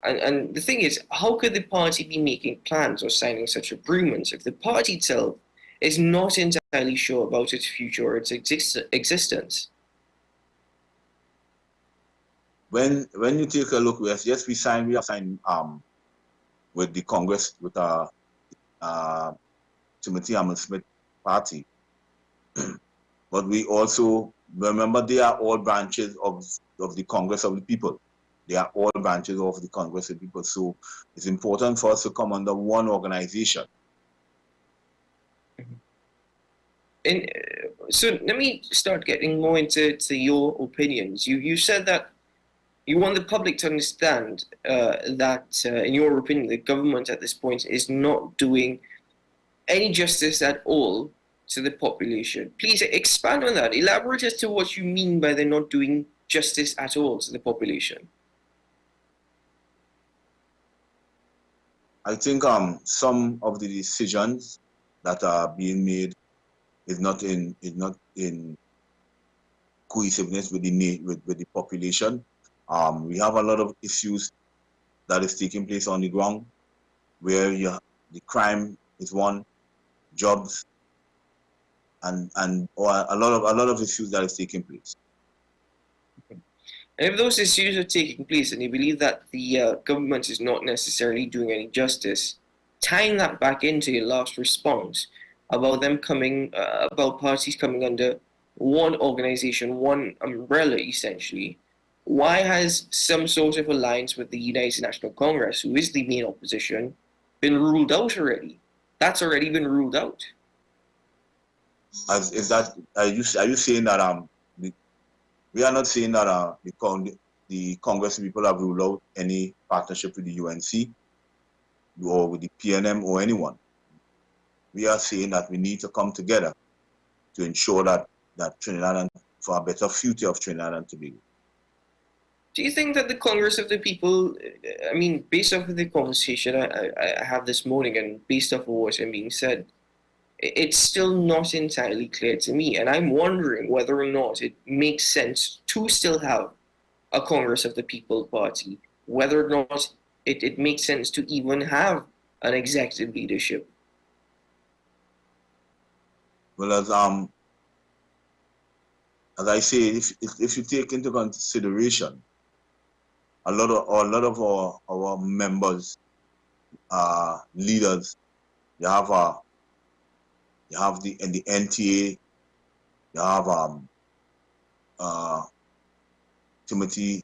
And the thing is, how could the party be making plans or signing such agreements if the party itself is not entirely sure about its future or its existence? When you take a look, yes, we have signed with the Congress with Timothy Smith party, but we also remember they are all branches of the Congress of the People. They are all branches of the Congress of the People. So it's important for us to come under one organization. And so let me start getting more into your opinions. You said that you want the public to understand that, in your opinion, the government at this point is not doing any justice at all to the population. Please expand on that. Elaborate as to what you mean by they're not doing justice at all to the population. I think some of the decisions that are being made is not in cohesiveness with the population. We have a lot of issues that is taking place on the ground, where the crime is one, jobs, and or a lot of issues that is taking place. And if those issues are taking place and you believe that the government is not necessarily doing any justice, tying that back into your last response about them coming, about parties coming under one organization, one umbrella essentially, why has some sort of alliance with the United National Congress, who is the main opposition, been ruled out already? That's already been ruled out. Are you saying that we are not saying that the Congress people have ruled out any partnership with the UNC or with the PNM or anyone? We are saying that we need to come together to ensure that Trinidad and for a better future of Trinidad and Tobago. Do you think that the Congress of the People, I mean, based off of the conversation I have this morning and based off of what's being said, it's still not entirely clear to me, and I'm wondering whether or not it makes sense to still have a Congress of the People party, whether or not it makes sense to even have an executive leadership. Well, as I say, if you take into consideration a lot of our members, leaders, you have the NTA, you have Timothy,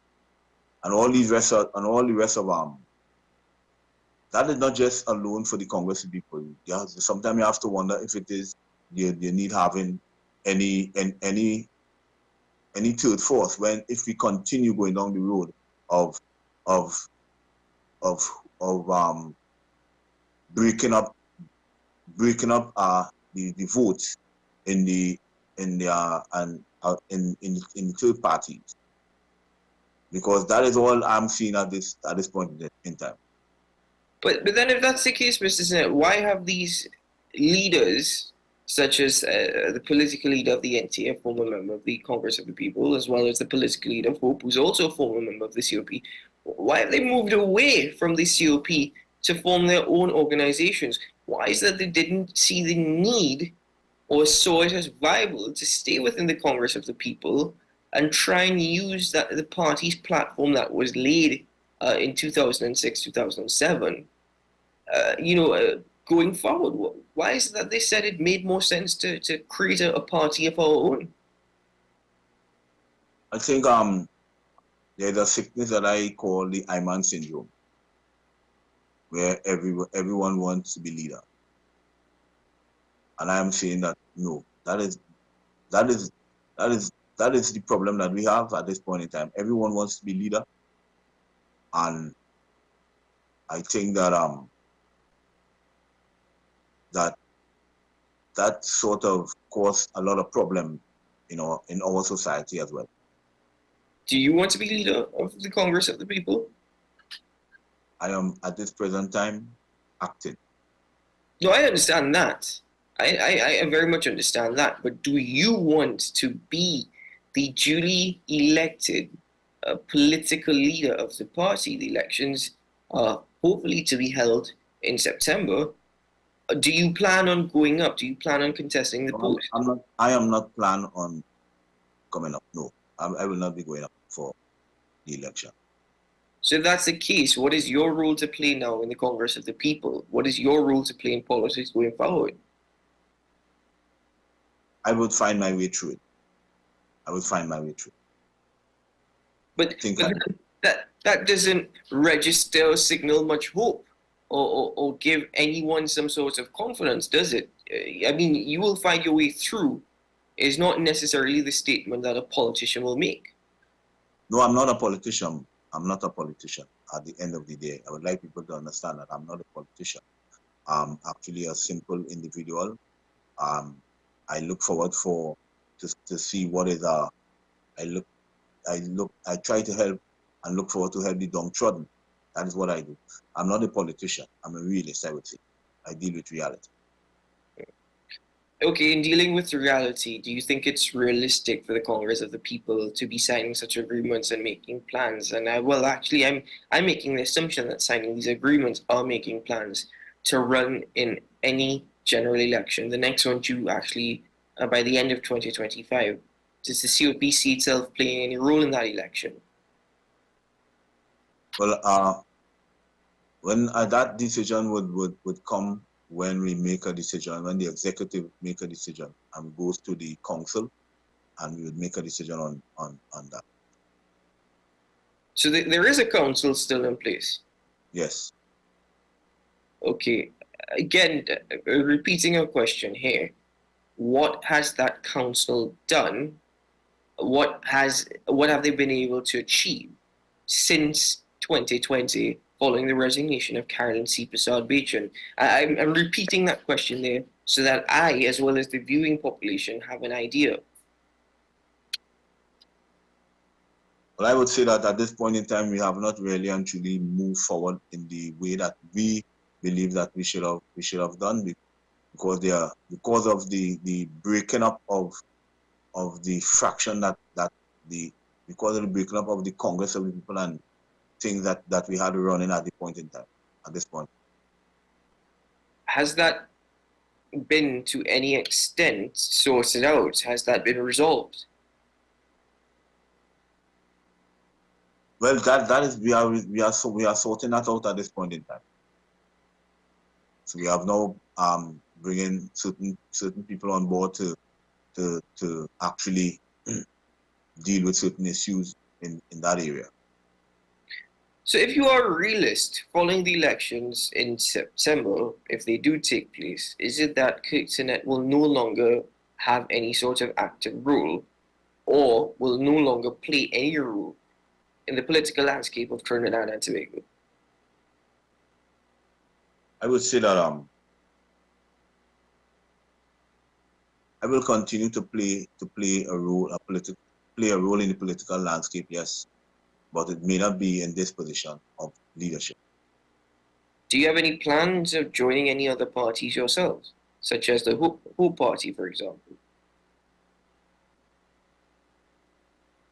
and all the rest of that is not just alone for the Congress of People. Sometimes you have to wonder if it is they need having any third force if we continue going down the road of breaking up the votes in the third parties, because that is all I'm seeing at this point in time. But then, if that's the case, Mr. Senate, why have these leaders, such as the political leader of the NTA, a former member of the Congress of the People, as well as the political leader of Hope, who's also a former member of the COP, why have they moved away from the COP to form their own organizations? Why is that they didn't see the need or saw it as viable to stay within the Congress of the People and try and use the party's platform that was laid in 2006, 2007, going forward? Why is it that they said it made more sense to create a party of our own? I think there's a sickness that I call the Iman syndrome, where everyone wants to be leader. And I am saying that no, that is the problem that we have at this point in time. Everyone wants to be leader, and I think that that sort of caused a lot of problem, in our society as well. Do you want to be leader of the Congress of the People? I am at this present time acting. No, I understand that. I very much understand that. But do you want to be the duly elected political leader of the party? The elections hopefully to be held in September. Do you plan on going up? Do you plan on contesting the No, post? I am not plan on coming up. No, I will not be going up for the election. So if that's the case, what is your role to play now in the Congress of the People? What is your role to play in politics going forward? I would find my way through it. I would find my way through it. But, but that doesn't register or signal much hope or give anyone some sort of confidence, does it? I mean, you will find your way through is not necessarily the statement that a politician will make. No, I'm not a politician. I'm not a politician. At the end of the day, I would like people to understand that I'm not a politician. I'm actually a simple individual. I look forward to see what is I try to help and look forward to help the downtrodden. That is what I do. I'm not a politician. I'm a realist, I would say. I deal with reality. Okay, in dealing with reality, do you think it's realistic for the Congress of the People to be signing such agreements and making plans? And well, actually, I'm making the assumption that signing these agreements are making plans to run in any general election. The next one due actually by the end of 2025. Does the COP see itself playing any role in that election? Well, when that decision would come when we make a decision, when the executive make a decision and goes to the council, and we would make a decision on that. So there is a council still in place? Yes. Okay. Again, repeating a question here. What has that council done? What have they been able to achieve since 2020 following the resignation of Carolyn C. Prasad-Bachchan? I'm repeating that question there so that I, as well as the viewing population, have an idea. Well, I would say that at this point in time, we have not really and truly moved forward in the way that we believe that we should have done, because of the breaking up of the fraction because of the breaking up of the Congress of the People and things that we had running at this point. Has that been to any extent sorted out? Has that been resolved? Well, that is we are sorting that out at this point in time. So we have now bringing certain people on board to actually deal with certain issues in that area. So if you are a realist following the elections in September, if they do take place, is it that ICNTT will no longer have any sort of active role or will no longer play any role in the political landscape of Trinidad and Tobago? I would say that I will continue to play a role in the political landscape, yes, but it may not be in this position of leadership. Do you have any plans of joining any other parties yourselves, such as the Hope Party, for example?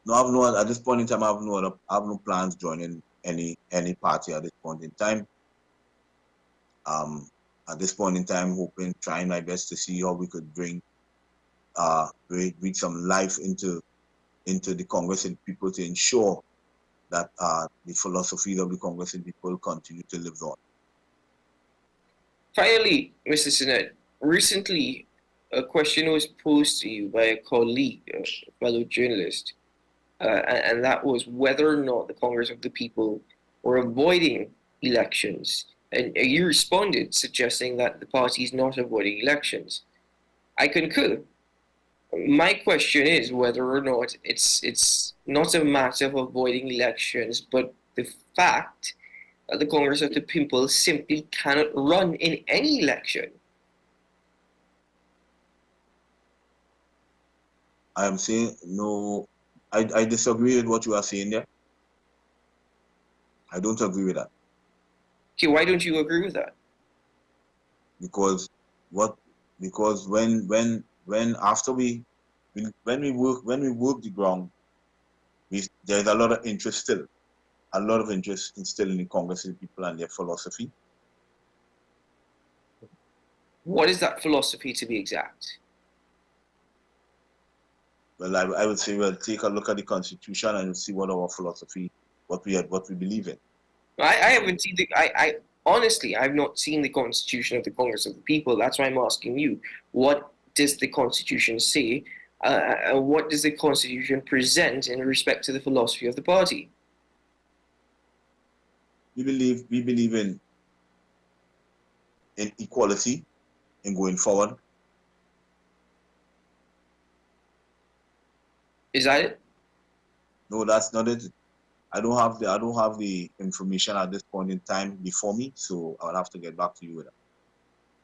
No, at this point in time, I have no plans joining any party at this point in time. At this point in time, trying my best to see how we could bring some life into the Congress and people to ensure that the philosophies of the Congress and people continue to live on. Finally, Mr. Sinnott, recently a question was posed to you by a colleague, a fellow journalist, and that was whether or not the Congress of the People were avoiding elections. And you responded suggesting that the party is not avoiding elections. I concur. My question is whether or not it's not a matter of avoiding elections, but the fact that the Congress of the People simply cannot run in any election. I am saying no. I disagree with what you are saying there. I don't agree with that. Okay, why don't you agree with that? Because when we work the ground, there's a lot of interest still. a lot of interest in still in the Congress of the people and their philosophy. What is that philosophy, to be exact? Well, I would say, well, take a look at the Constitution and see what our philosophy, what we believe in. I haven't seen I honestly, I've not seen the Constitution of the Congress of the People. That's why I'm asking you. What does the Constitution say? What does the Constitution present in respect to the philosophy of the party? We believe in equality in going forward. Is that it? No, that's not it. I don't have the information at this point in time before me, so I'll have to get back to you with that.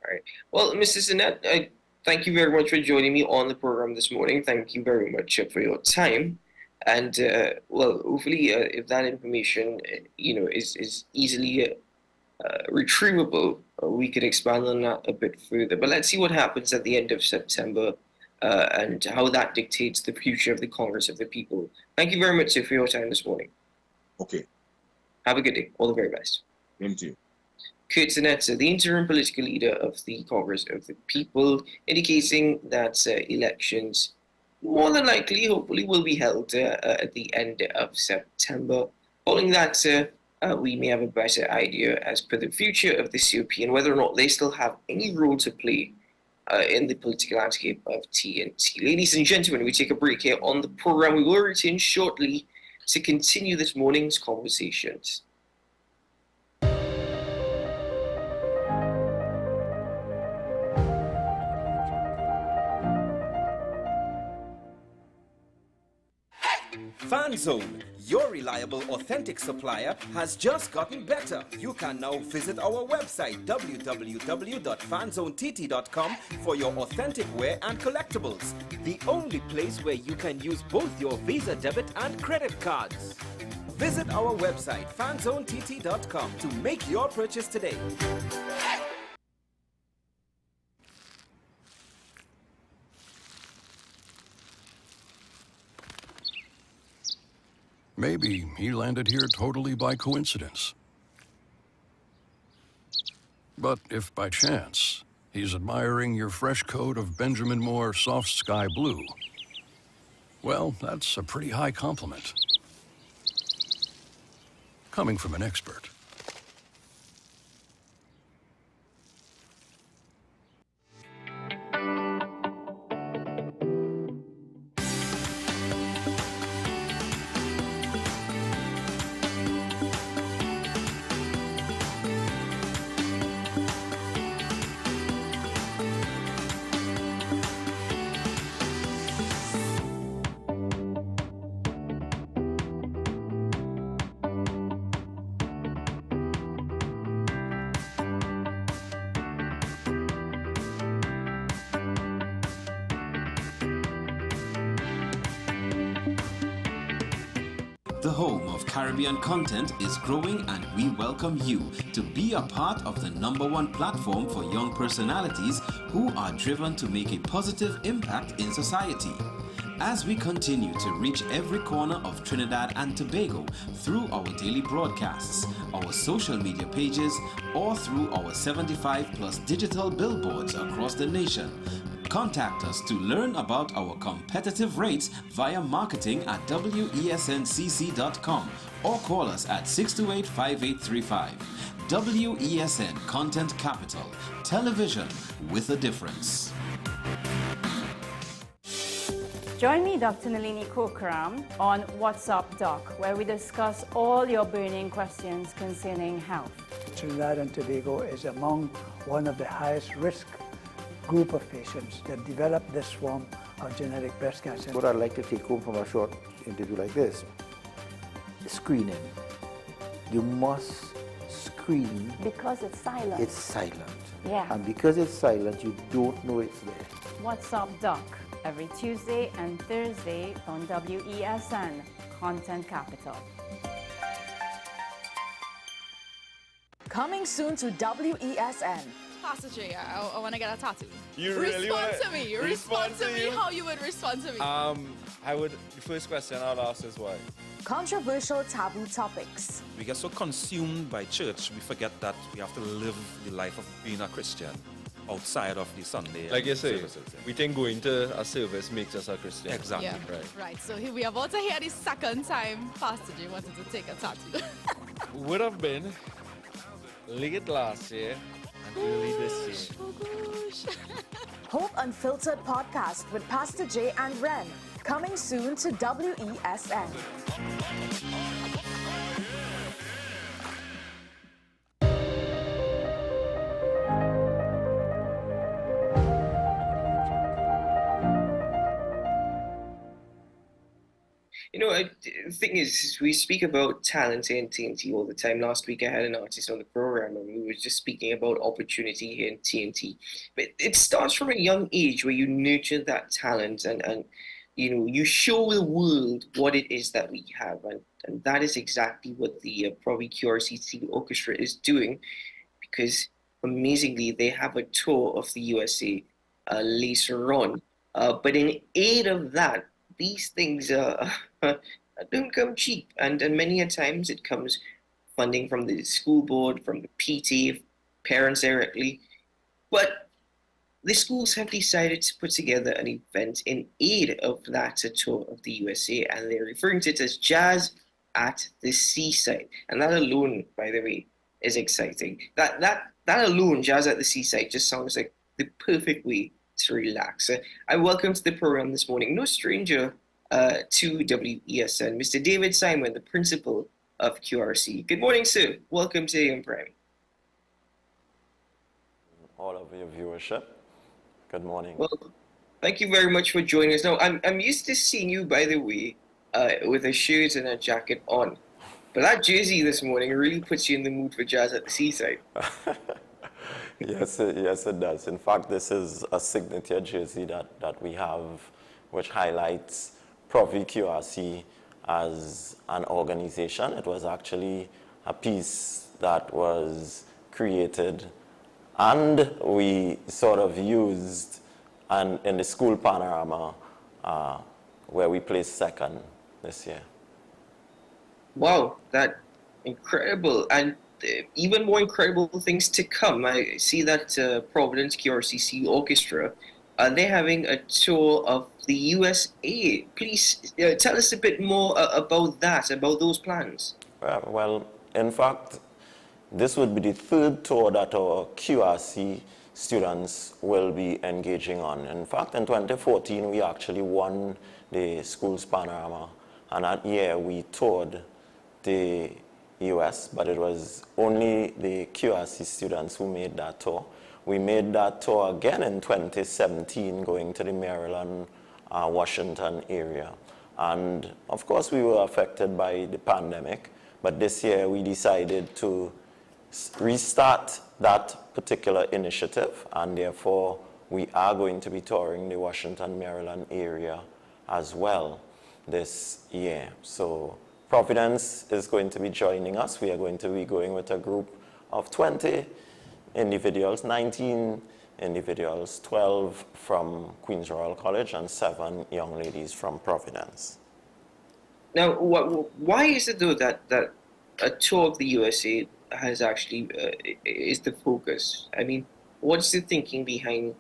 All right. Well, Mr. Sinet, thank you very much for joining me on the program this morning. Thank you very much for your time. And well, hopefully, if that information, is easily retrievable, we could expand on that a bit further. But let's see what happens at the end of September and how that dictates the future of the Congress of the People. Thank you very much, sir, for your time this morning. Okay. Have a good day. All the very best. Same to you. Kurt Zanetza, the interim political leader of the Congress of the People, indicating that elections more than likely, hopefully, will be held at the end of September. Following that, we may have a better idea as per the future of the COP and whether or not they still have any role to play in the political landscape of TNT. Ladies and gentlemen, we take a break here on the program. We will return shortly to continue this morning's conversations. FanZone, your reliable, authentic supplier, has just gotten better. You can now visit our website www.fanzonett.com for your authentic wear and collectibles. The only place where you can use both your Visa debit and credit cards. Visit our website fanzonett.com to make your purchase today. Maybe he landed here totally by coincidence. But if by chance he's admiring your fresh coat of Benjamin Moore soft sky blue, well, that's a pretty high compliment. Coming from an expert. The home of Caribbean content is growing, and we welcome you to be a part of the #1 platform for young personalities who are driven to make a positive impact in society. As we continue to reach every corner of Trinidad and Tobago through our daily broadcasts, our social media pages, or through our 75+ digital billboards across the nation, contact us to learn about our competitive rates via marketing at wesncc.com or call us at 628-5835. WESN Content Capital, television with a difference. Join me, Dr. Nalini Kokaram, on What's Up Doc, where we discuss all your burning questions concerning health. Trinidad and Tobago is among one of the highest risk group of patients that develop this form of genetic breast cancer. What I'd like to take home from a short interview like this, screening. You must screen. Because it's silent. It's silent. Yeah. And because it's silent, you don't know it's there. What's Up Doc, every Tuesday and Thursday on WESN Content Capital. Coming soon to WESN, Pastor J, I want to get a tattoo. You really respond wanna- to me. respond to me you? how you would respond to me. The first question I'll ask is why? Controversial taboo topics. We get so consumed by church, we forget that we have to live the life of being a Christian outside of the Sunday. Like you say, services, yeah. we think going to a service makes us a Christian. Exactly. Yeah. Right. Right. So here we are about to hear the second time Pastor J wanted to take a tattoo. Would have been late last year and early this year. Oh gosh. Hope Unfiltered podcast with Pastor J and Ren. Coming soon to WESN. You know, the thing is, we speak about talent in TNT all the time. Last week, I had an artist on the program, and we were just speaking about opportunity here in TNT. But it starts from a young age where you nurture that talent and you know, you show the world what it is that we have. And that is exactly what the probably QRCC Orchestra is doing, because amazingly, they have a tour of the USA later on. But in aid of that, these things don't come cheap, and many a times it comes funding from the school board, from the PTA, parents directly. But the schools have decided to put together an event in aid of that tour of the USA, and they're referring to it as Jazz at the Seaside. And that alone, by the way, is exciting. That alone, Jazz at the Seaside, just sounds like the perfect way to relax. I welcome to the program this morning, no stranger to WESN, Mr. David Simon, the principal of QRC. Good morning, sir. Welcome to AM Prime. All of your viewership, good morning. Well, thank you very much for joining us. Now, I'm used to seeing you, by the way, with a shirt and a jacket on, but that jersey this morning really puts you in the mood for Jazz at the Seaside. Yes, it does. In fact, this is a signature jersey that we have, which highlights Provi QRC as an organization. It was actually a piece that was created and we sort of used in the school panorama where we placed second this year. Wow, that incredible. And even more incredible things to come. I see that Providence QRCC Orchestra, they're having a tour of the USA. Please tell us a bit more about that, about those plans. Well, in fact, this would be the third tour that our QRC students will be engaging on. In fact, in 2014, we actually won the school's panorama, and that year we toured the US, but it was only the QRC students who made that tour. We made that tour again in 2017, going to the Maryland, Washington area. And of course, we were affected by the pandemic, but this year we decided to restart that particular initiative, and therefore we are going to be touring the Washington, Maryland area as well this year. So Providence is going to be joining us. We are going to be going with a group of 20 individuals, 19 individuals, 12 from Queens Royal College and 7 young ladies from Providence. Now, why is it though that a tour of the USA has actually is the focus? I mean, what's the thinking behind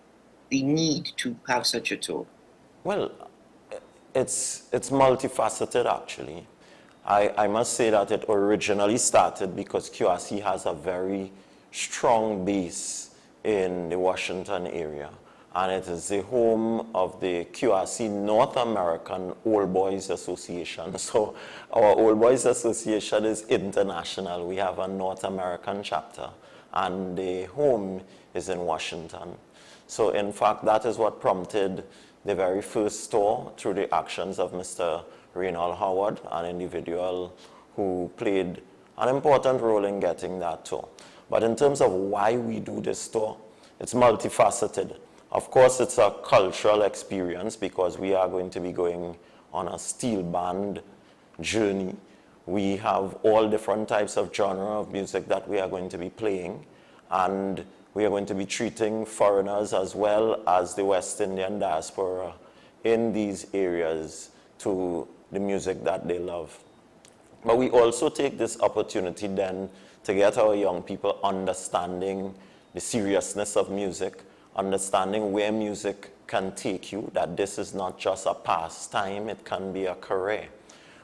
the need to have such a tour? Well, it's multifaceted actually. I must say that it originally started because QRC has a very strong base in the Washington area, and it is the home of the QRC North American Old Boys Association. So our Old Boys Association is international. We have a North American chapter, and the home is in Washington. So in fact, that is what prompted the very first tour through the actions of Mr. Reynald Howard, an individual who played an important role in getting that tour. But in terms of why we do this tour, it's multifaceted. Of course, it's a cultural experience because we are going to be going on a steel band journey. We have all different types of genre of music that we are going to be playing, and We are going to be treating foreigners as well as the West Indian diaspora in these areas to the music that they love. But we also take this opportunity then to get our young people understanding the seriousness of music, understanding where music can take you, that this is not just a pastime, it can be a career.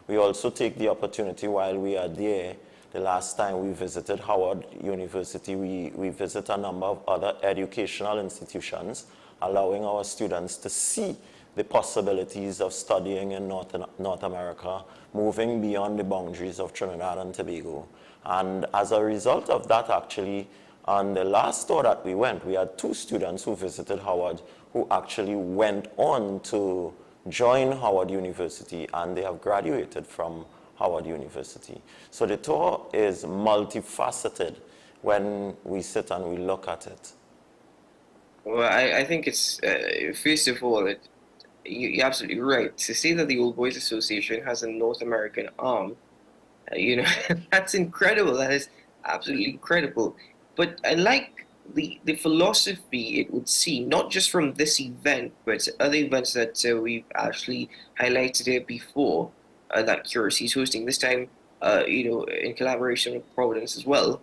We also take the opportunity while we are there. The last time we visited Howard University, we visit a number of other educational institutions, allowing our students to see the possibilities of studying in North America, moving beyond the boundaries of Trinidad and Tobago. And as a result of that, actually, on the last tour that we went, we had 2 students who visited Howard who actually went on to join Howard University, and they have graduated from Howard University. So the tour is multifaceted when we sit and we look at it. Well, I think it's, first of all, you're absolutely right. To say that the Old Boys Association has a North American arm, that's incredible. That is absolutely incredible. But I like the philosophy, it would seem, not just from this event, but other events that we've actually highlighted here before, that Curacy is hosting, this time, in collaboration with Providence as well.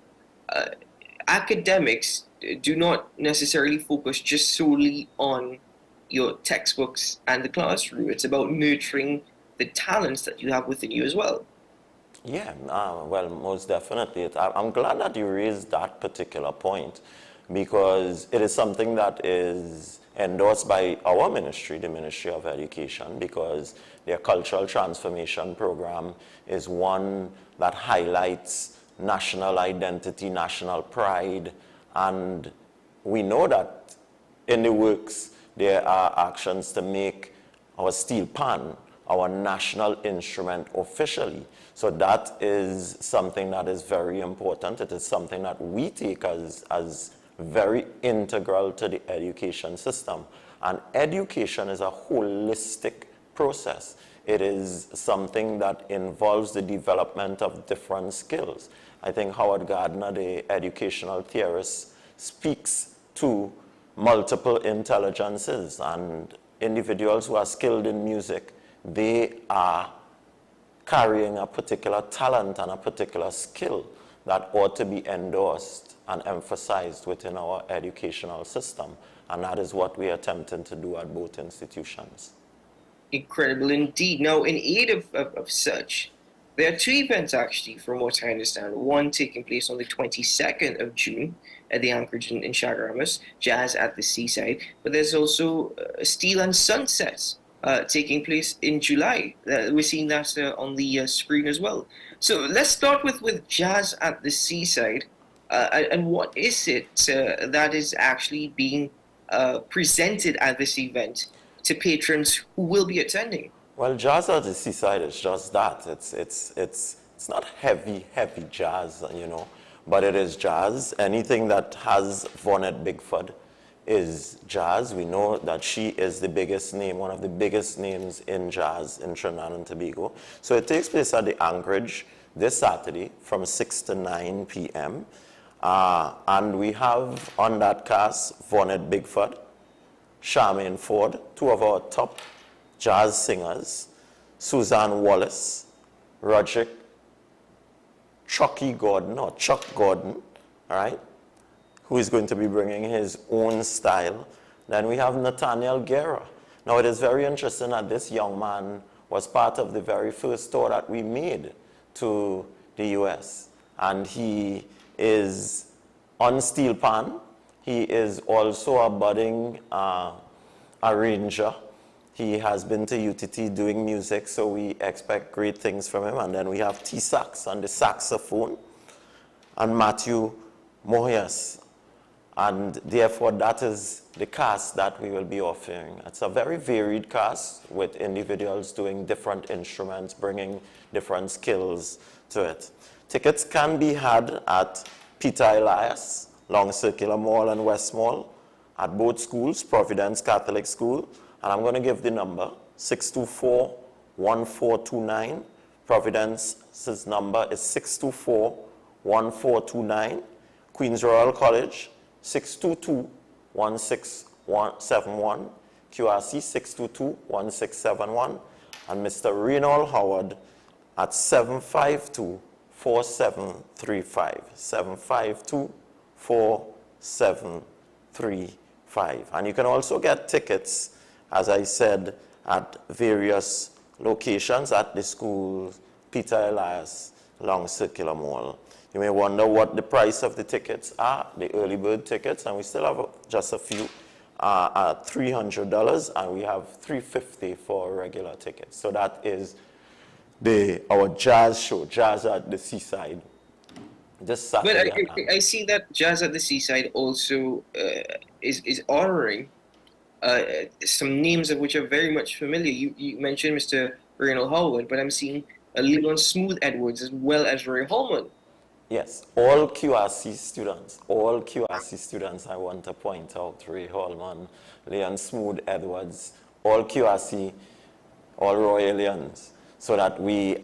Academics do not necessarily focus just solely on your textbooks and the classroom. It's about nurturing the talents that you have within you as well. Yeah, well, most definitely. I'm glad that you raised that particular point, because it is something that is endorsed by our ministry, the Ministry of Education, because their cultural transformation program is one that highlights national identity, national pride, and we know that in the works there are actions to make our steel pan our national instrument officially. So that is something that is very important. It is something that we take as very integral to the education system. And education is a holistic process. It is something that involves the development of different skills. I think Howard Gardner, the educational theorist, speaks to multiple intelligences, and individuals who are skilled in music, they are carrying a particular talent and a particular skill that ought to be endorsed and emphasized within our educational system. And that is what we are attempting to do at both institutions. Incredible indeed. Now, in aid of such, there are 2 events actually, from what I understand. One taking place on the 22nd of June at the Anchorage in Chaguaramas, Jazz at the Seaside. But there's also Steel and Sunsets taking place in July. We're seeing that on the screen as well. So let's start with Jazz at the Seaside. And what is it that is actually being presented at this event to patrons who will be attending? Well, Jazz at the Seaside is just that. It's not heavy jazz, but it is jazz. Anything that has Vonette Bigford is jazz. We know that she is the biggest name, one of the biggest names in jazz in Trinidad and Tobago. So it takes place at the Anchorage this Saturday from 6 to 9 p.m. And we have on that cast Vonette Bigford, Charmaine Ford, 2 of our top jazz singers, Suzanne Wallace, Roderick Chuck Gordon, all right, who is going to be bringing his own style. Then we have Nathaniel Guerra. Now, it is very interesting that this young man was part of the very first tour that we made to the U.S. And he is on steel pan. He is also a budding arranger. He has been to UTT doing music, so we expect great things from him. And then we have T-Sax on the saxophone, and Matthew Moyes. And therefore, that is the cast that we will be offering. It's a very varied cast with individuals doing different instruments, bringing different skills to it. Tickets can be had at Peter Elias, Long Circular Mall and West Mall, at both schools, Providence Catholic School. And I'm going to give the number, 624-1429. Providence's number is 624-1429. Queens Royal College 622-1671, QRC 622-1671, and Mr. Reynold Howard at 752-4735, 752-4735. And you can also get tickets, as I said, at various locations at the school, Peter Elias, Long Circular Mall. You may wonder what the price of the tickets are, the early bird tickets, and we still have just a few at $300, and we have $350 for regular tickets. So that is our jazz show, Jazz at the Seaside, this Saturday. But I see that Jazz at the Seaside also is honoring some names of which are very much familiar. You mentioned Mr. Reynold Howard, but I'm seeing Leon Smooth Edwards as well as Roy Holman. Yes, all QRC students, I want to point out, Ray Holman, Leon Smooth Edwards, all QRC, all Royalians, so that we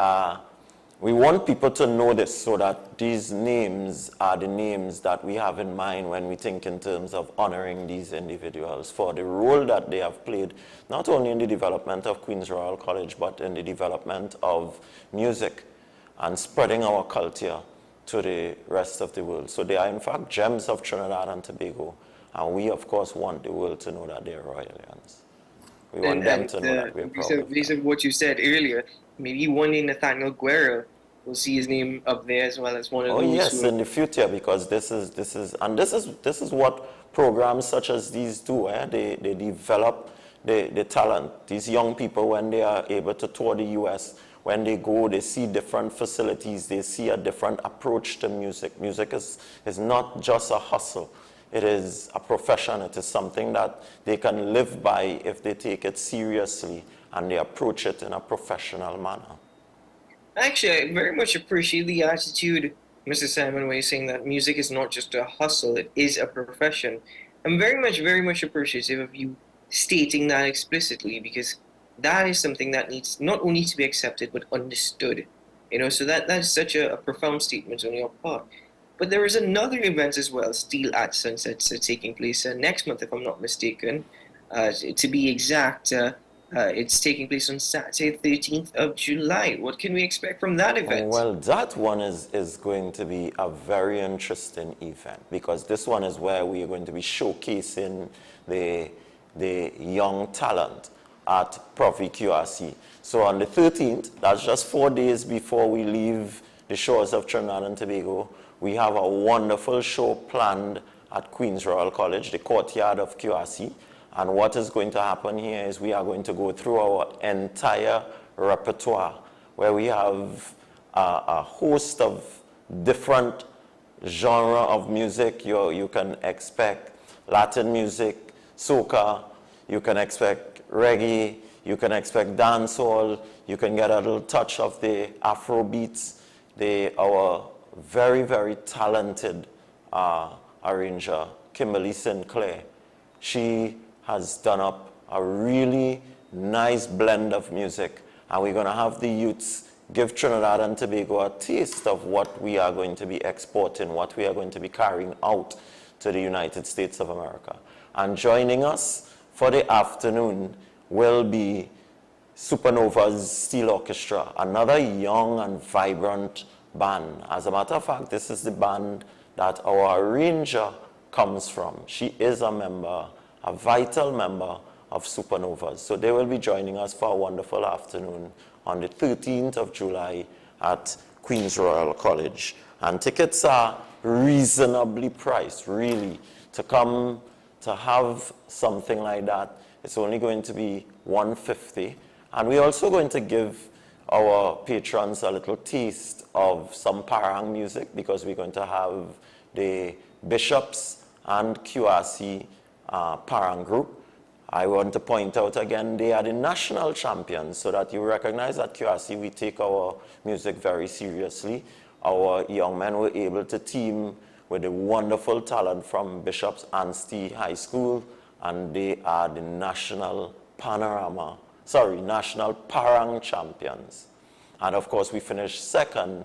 want people to know this, so that these names are the names that we have in mind when we think in terms of honoring these individuals for the role that they have played, not only in the development of Queen's Royal College, but in the development of music and spreading our culture to the rest of the world. So they are in fact gems of Trinidad and Tobago, and we of course want the world to know that they are Royalians. We want them to know that we're proud of them. Based on what you said earlier, maybe one day Nathaniel Guerra will see his name up there as well as one of those. Oh yes, in the future, because this is what programs such as these do. They develop the talent. These young people, when they are able to tour the US, when they go, they see different facilities, they see a different approach to music. Music is not just a hustle. It is a profession. It is something that they can live by if they take it seriously and they approach it in a professional manner. Actually, I very much appreciate the attitude, Mr. Simon, where you're saying that music is not just a hustle, it is a profession. I'm very much appreciative of you stating that explicitly, because that is something that needs not only to be accepted but understood. So that is such a profound statement on your part. But there is another event as well, Steel at Sunset, taking place next month, if I'm not mistaken. To be exact, it's taking place on Saturday, 13th of July. What can we expect from that event? Well, that one is going to be a very interesting event, because this one is where we are going to be showcasing the young talent at Profi QRC. So on the 13th, that's just 4 days before we leave the shores of Trinidad and Tobago, we have a wonderful show planned at Queen's Royal College, the courtyard of QRC. And what is going to happen here is we are going to go through our entire repertoire, where we have a host of different genre of music. You can expect Latin music, soca, you can expect reggae, you can expect dancehall, you can get a little touch of the Afro beats. Our very, very talented arranger, Kimberly Sinclair, she has done up a really nice blend of music, and we're going to have the youths give Trinidad and Tobago a taste of what we are going to be exporting, what we are going to be carrying out to the United States of America. And joining us for the afternoon will be Supernova's Steel Orchestra, another young and vibrant band. As a matter of fact, this is the band that our arranger comes from. She is a member, a vital member of Supernovas. So they will be joining us for a wonderful afternoon on the 13th of July at Queen's Royal College. And tickets are reasonably priced, really. To come to have something like that, it's only going to be $150. And we're also going to give our patrons a little taste of some parang music, because we're going to have the Bishops and QRC parang group. I want to point out again, they are the national champions, so that you recognize that QRC, we take our music very seriously. Our young men were able to team with the wonderful talent from Bishops Anstey High School, and they are the national parang champions. And of course, we finished second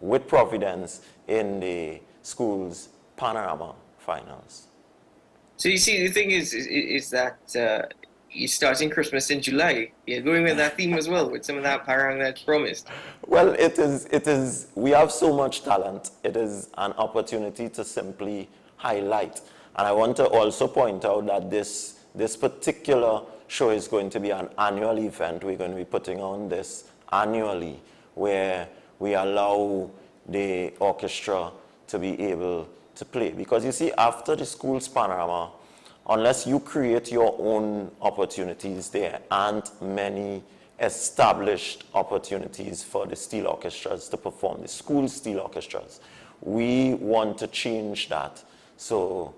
with Providence in the school's panorama finals. So you see, the thing is that you're starting Christmas in July. You're going with that theme as well, with some of that parang that's promised. Well, it is, we have so much talent. It is an opportunity to simply highlight. And I want to also point out that this particular show is going to be an annual event. We're going to be putting on this annually, where we allow the orchestra to be able to play. Because you see, after the school's panorama, unless you create your own opportunities, there aren't many established opportunities for the steel orchestras to perform, the school steel orchestras. We want to change that. So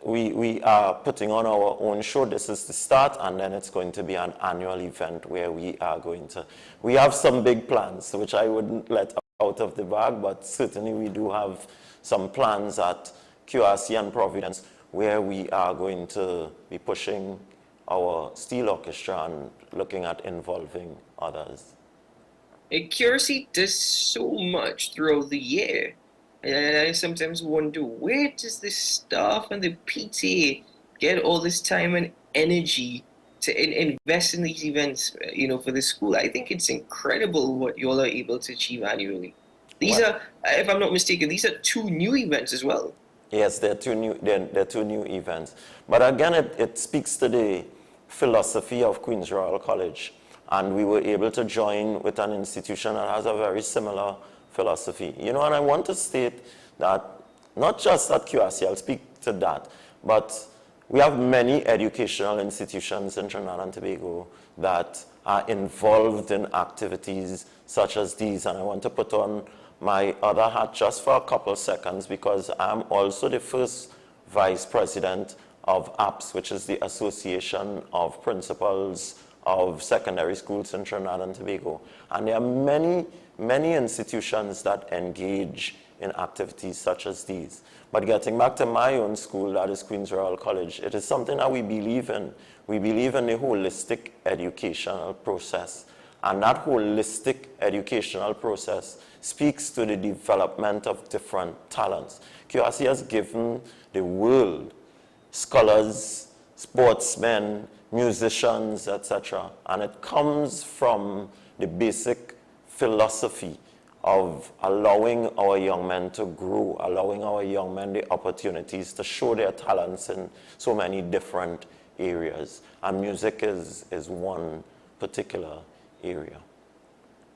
we are putting on our own show. This is the start, and then it's going to be an annual event where we are going to, we have some big plans, which I wouldn't let out of the bag, but certainly we do have some plans at QRC and Providence where we are going to be pushing our steel orchestra and looking at involving others. QRC does so much throughout the year. And I sometimes wonder, where does the staff and the PTA get all this time and energy to invest in these events, for the school? I think it's incredible what you all are able to achieve annually. These are, if I'm not mistaken, these are 2 new events as well. Yes, they're two new events. But again, it speaks to the philosophy of Queen's Royal College. And we were able to join with an institution that has a very similar philosophy. And I want to state that not just at QRC, I'll speak to that, but we have many educational institutions in Trinidad and Tobago that are involved in activities such as these. And I want to put on my other hat just for a couple seconds, because I'm also the first vice president of APS, which is the Association of Principals of Secondary Schools in Trinidad and Tobago. And there are many institutions that engage in activities such as these. But getting back to my own school, that is Queen's Royal College, it is something that we believe in. We believe in the holistic educational process. And that holistic educational process speaks to the development of different talents. QRC has given the world scholars, sportsmen, musicians, etc. And it comes from the basic philosophy of allowing our young men to grow, allowing our young men the opportunities to show their talents in so many different areas. And music is one particular area.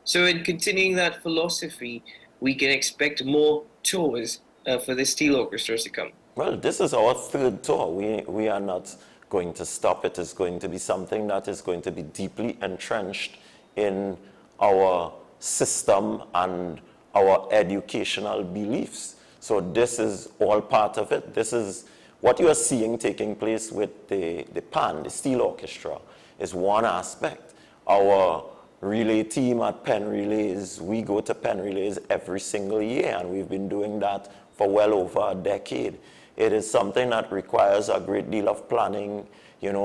So in continuing that philosophy, we can expect more tours for the steel orchestras to come. Well, this is our 3rd tour. We are not going to stop. It is going to be something that is going to be deeply entrenched in our system and our educational beliefs. So this is all part of it. This is what you are seeing taking place with the PAN, the Steel Orchestra, is one aspect. Our relay team at Penn Relays, we go to Penn Relays every single year, and we've been doing that for well over a decade. It is something that requires a great deal of planning,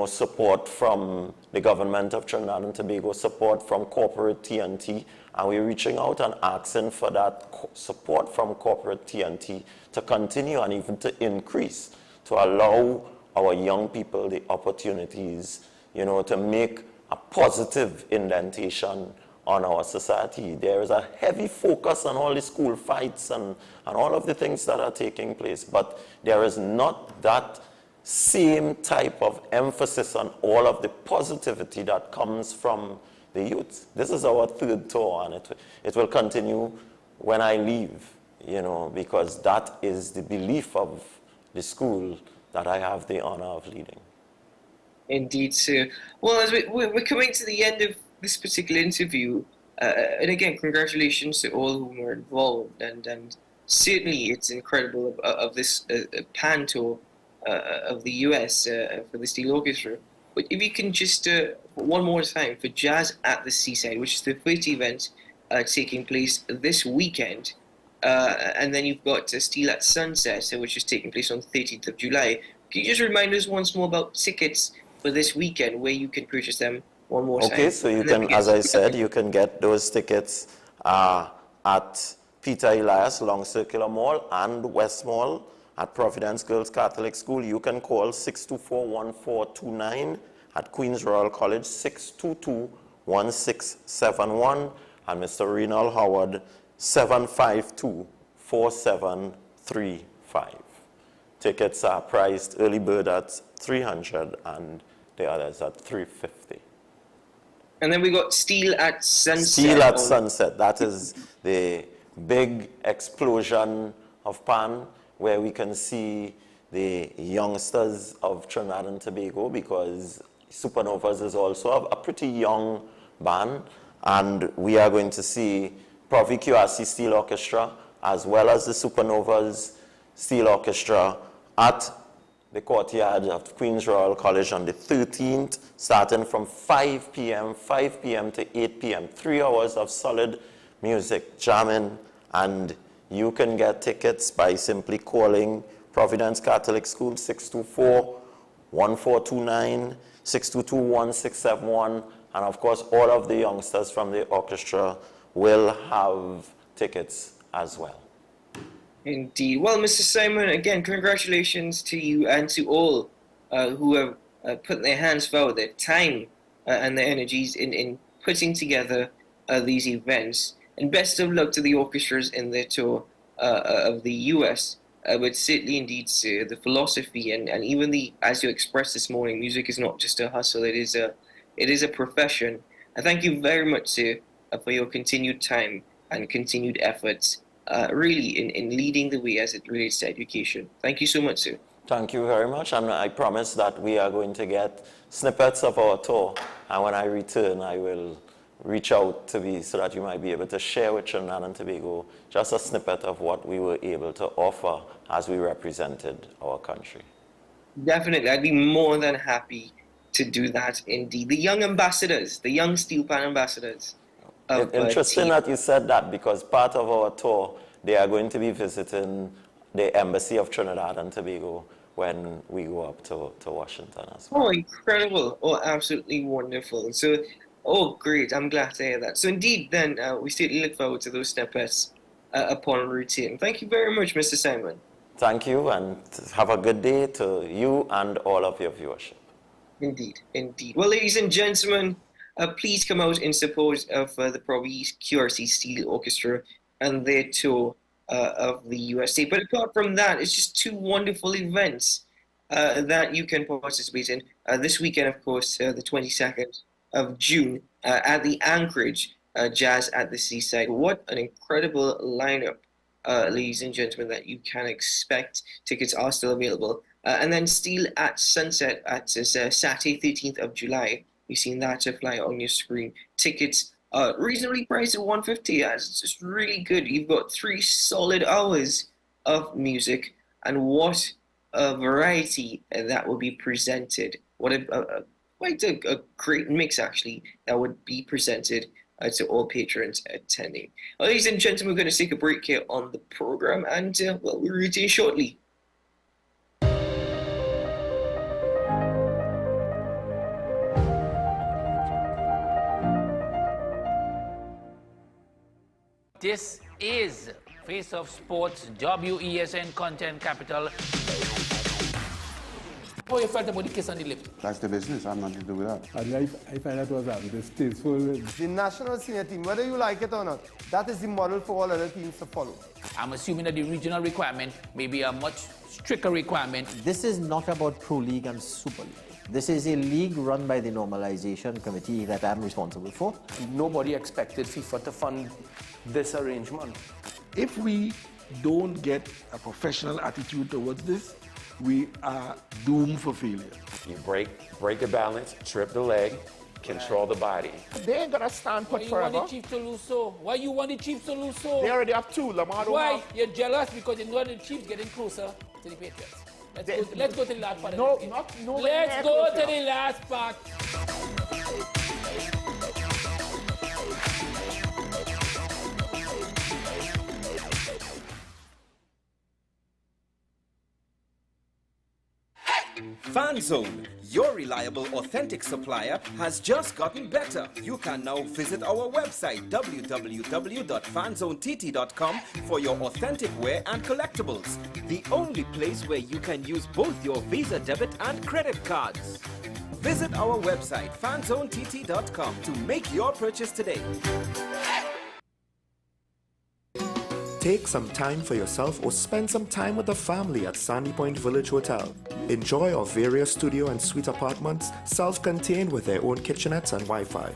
support from the government of Trinidad and Tobago, support from corporate TNT, and we're reaching out and asking for that support from corporate TNT to continue and even to increase, to allow our young people the opportunities, to make a positive indentation on our society. There is a heavy focus on all the school fights and all of the things that are taking place, but there is not that same type of emphasis on all of the positivity that comes from the youth. This is our 3rd tour, and it will continue when I leave, because that is the belief of the school that I have the honor of leading. Indeed, sir. Well, as we're coming to the end of this particular interview, and again, congratulations to all who were involved, and certainly it's incredible of this PAN tour of the US for the Steel Orchestra. But if you can just, one more time, for Jazz at the Seaside, which is the 1st event taking place this weekend, and then you've got Steel at Sunset, which is taking place on the 13th of July. Can you just remind us once more about tickets for this weekend, where you can purchase them one more time? Okay, so you can, as I said, you can get those tickets at Peter Elias, Long Circular Mall, and West Mall. at Providence Girls Catholic School, you can call 624-1429. At Queens Royal College, 622-1671. And Mr. Renal Howard, 752-4735. Tickets are priced early bird at $300 and the others at $350. And then we got Steel at Sunset. Steel at Sunset. That is the big explosion of pan where we can see the youngsters of Trinidad and Tobago, because Supernovas is also a pretty young band. And we are going to see Provi QRC Steel Orchestra as well as the Supernovas Steel Orchestra at the courtyard of Queens Royal College on the 13th, starting from 5 p.m. to 8 p.m. 3 hours of solid music, jamming, and you can get tickets by simply calling Providence Catholic School 624-1429, 622-1671, and of course all of the youngsters from the orchestra will have tickets as well. Indeed. Well, Mr. Simon, again, congratulations to you and to all who have put their hands forward, their time and their energies in putting together these events. And best of luck to the orchestras in their tour of the US. But certainly, indeed, sir, the philosophy and even the, as you expressed this morning, music is not just a hustle, it is a profession. I thank you very much, sir, for your continued time and continued efforts. Really in leading the way as it relates to education. Thank you so much, sir. Thank you very much, and I promise that we are going to get snippets of our tour, and when I return, I will reach out to you so that you might be able to share with Trinidad and Tobago just a snippet of what we were able to offer as we represented our country. Definitely, I'd be more than happy to do that indeed. The young ambassadors, the young steel pan ambassadors. Interesting that you said that, because part of our tour, they are going to be visiting the Embassy of Trinidad and Tobago when we go up to Washington as well. Oh, incredible. Oh, absolutely wonderful. So, oh, great. I'm glad to hear that. So indeed, then, we certainly look forward to those snippets upon return. Thank you very much, Mr. Simon. Thank you, and have a good day to you and all of your viewership. Indeed, indeed. Well, ladies and gentlemen, please come out in support of the Provi QRC Steel Orchestra and their tour of the USA. But apart from that, it's just two wonderful events that you can participate in. This weekend, of course, the 22nd of June at the Anchorage Jazz at the Seaside. What an incredible lineup, ladies and gentlemen, that you can expect. Tickets are still available. And then Steel at Sunset at Saturday, 13th of July. You've seen that fly on your screen. Tickets are reasonably priced at $150. It's just really good. You've got 3 solid hours of music, and what a variety that will be presented. What quite a great mix, actually, that would be presented to all patrons attending. Well, ladies and gentlemen, we're going to take a break here on the program, and well, we'll return shortly. This is Face of Sports, WESN Content Capital. How you felt about the kiss on the lip? That's the business. I'm nothing to do with that. I find that was distasteful. The national senior team, whether you like it or not, that is the model for all other teams to follow. I'm assuming that the regional requirement may be a much stricter requirement. This is not about Pro League and Super League. This is a league run by the Normalization Committee that I'm responsible for. Nobody expected FIFA to fund this arrangement. If we don't get a professional attitude towards this, we are doomed for failure. You break the balance, trip the leg, control the body. They ain't gonna stand put forever. Why you want the Chiefs to lose so? Why you want the Chiefs to lose so? They already have 2. Lamar don't Why? have. You're jealous because you know the Chiefs getting closer to the Patriots. Let's go to the last part. No, of the not no. Let's go to the last part. FanZone, your reliable, authentic supplier, has just gotten better. You can now visit our website www.fanzonett.com for your authentic wear and collectibles. The only place where you can use both your Visa debit and credit cards. Visit our website fanzonett.com to make your purchase today. Take some time for yourself or spend some time with the family at Sandy Point Village Hotel. Enjoy our various studio and suite apartments, self-contained with their own kitchenettes and Wi-Fi.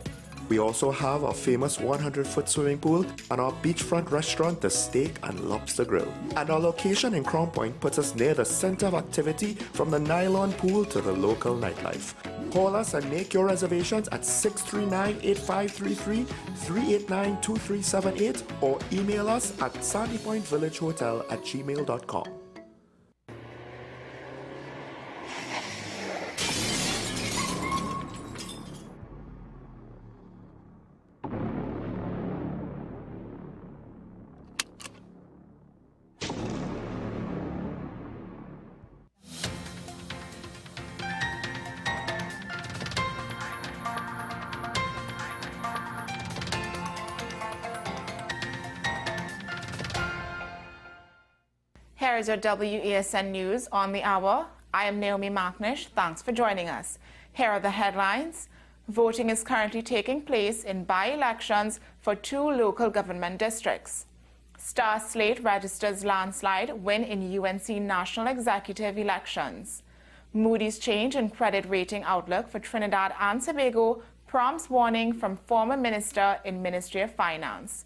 We also have our famous 100-foot swimming pool and our beachfront restaurant, The Steak and Lobster Grill. And our location in Crown Point puts us near the center of activity from the nylon pool to the local nightlife. Call us and make your reservations at 639-8533, 389-2378 or email us at sandypointvillagehotel@gmail.com. Here is your WESN News on the hour. I am Naomi Macnish. Thanks for joining us. Here are the headlines. Voting is currently taking place in by-elections for 2 local government districts. Star Slate registers landslide win in UNC national executive elections. Moody's change in credit rating outlook for Trinidad and Tobago prompts warning from former minister in Ministry of Finance.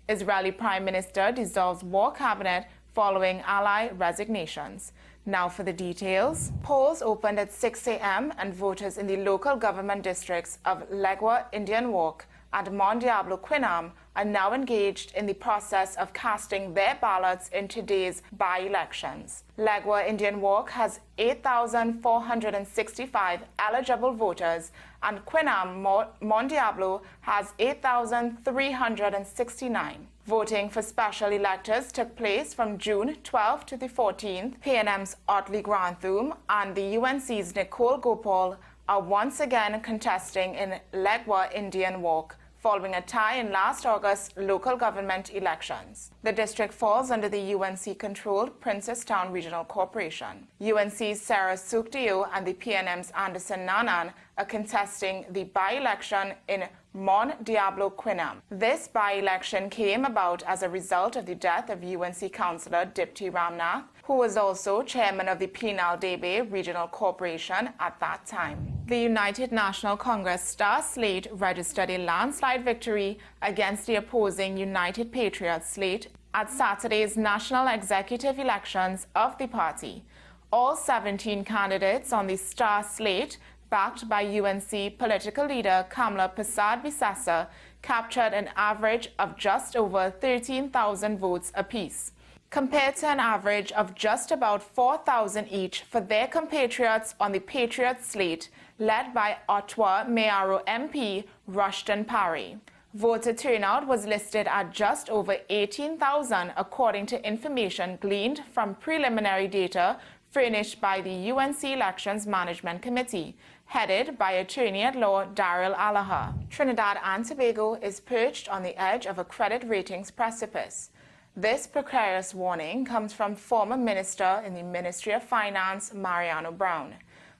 Israeli Prime Minister dissolves war cabinet following ally resignations. Now for the details. Polls opened at 6 a.m. and voters in the local government districts of Legua, Indian Walk and Mont Diablo, Quinam are now engaged in the process of casting their ballots in today's by-elections. Legua, Indian Walk has 8,465 eligible voters and Quinam, Mont Diablo has 8,369. Voting for special electors took place from June 12th to the 14th. PNM's Otley Grantham and the UNC's Nicole Gopal are once again contesting in Legua, Indian Walk, following a tie in last August's local government elections. The district falls under the UNC-controlled Princestown Regional Corporation. UNC's Sarah Sukdio and the PNM's Anderson Nanan are contesting the by-election in Mont Diablo, Quinam. This by-election came about as a result of the death of UNC councillor Dipti Ramnath, who was also chairman of the Penal Debe Regional Corporation at that time. The United National Congress Star Slate registered a landslide victory against the opposing United Patriots slate at Saturday's national executive elections of the party. All 17 candidates on the Star Slate, backed by UNC political leader Kamla Persad-Bissessar, captured an average of just over 13,000 votes apiece, compared to an average of just about 4,000 each for their compatriots on the Patriot slate, led by Ottawa Mayaro MP Rushton Parry. Voter turnout was listed at just over 18,000 according to information gleaned from preliminary data furnished by the UNC Elections Management Committee, headed by Attorney-at-Law Daryl Allaha. Trinidad and Tobago is perched on the edge of a credit ratings precipice. This precarious warning comes from former Minister in the Ministry of Finance, Mariano Brown,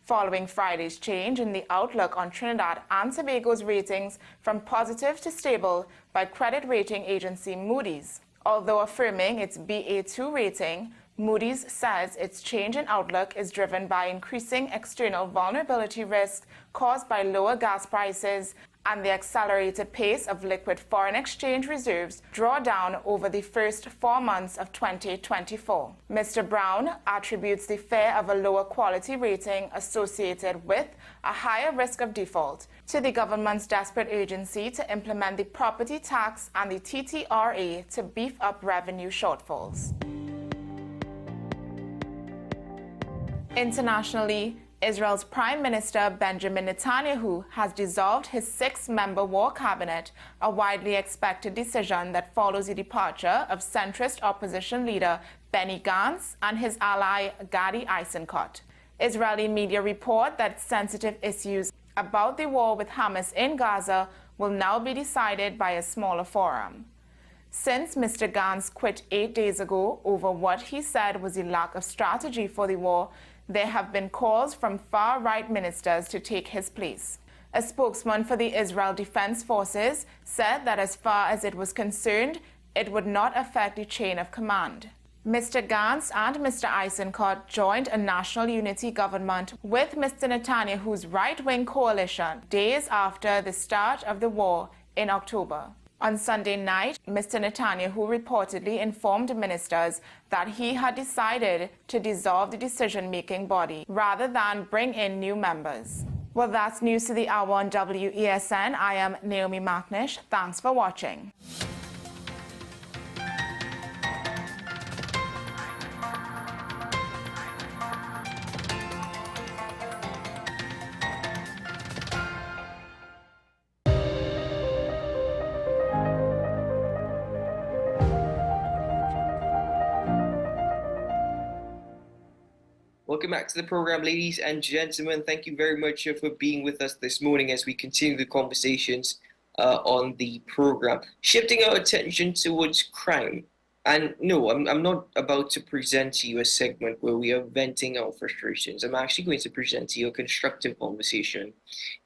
following Friday's change in the outlook on Trinidad and Tobago's ratings from positive to stable by credit rating agency Moody's. Although affirming its Ba2 rating, Moody's says its change in outlook is driven by increasing external vulnerability risk caused by lower gas prices and the accelerated pace of liquid foreign exchange reserves drawdown over the first 4 months of 2024. Mr. Brown attributes the fear of a lower quality rating associated with a higher risk of default to the government's desperate urgency to implement the property tax and the TTRA to beef up revenue shortfalls. Internationally, Israel's Prime Minister Benjamin Netanyahu has dissolved his 6-member war cabinet, a widely expected decision that follows the departure of centrist opposition leader Benny Gantz and his ally Gadi Eisenkot. Israeli media report that sensitive issues about the war with Hamas in Gaza will now be decided by a smaller forum. Since Mr. Gantz quit 8 days ago over what he said was a lack of strategy for the war, there have been calls from far-right ministers to take his place. A spokesman for the Israel Defense Forces said that as far as it was concerned, it would not affect the chain of command. Mr. Gantz and Mr. ICNTT joined a national unity government with Mr. Netanyahu's right-wing coalition days after the start of the war in October. On Sunday night, Mr. Netanyahu reportedly informed ministers that he had decided to dissolve the decision-making body rather than bring in new members. Well, that's news to the hour on WESN. I am Naomi Macnish. Thanks for watching. Welcome back to the program, ladies and gentlemen. Thank you very much for being with us this morning as we continue the conversations on the program. Shifting our attention towards crime. And no, I'm not about to present to you a segment where we are venting our frustrations. I'm actually going to present to you a constructive conversation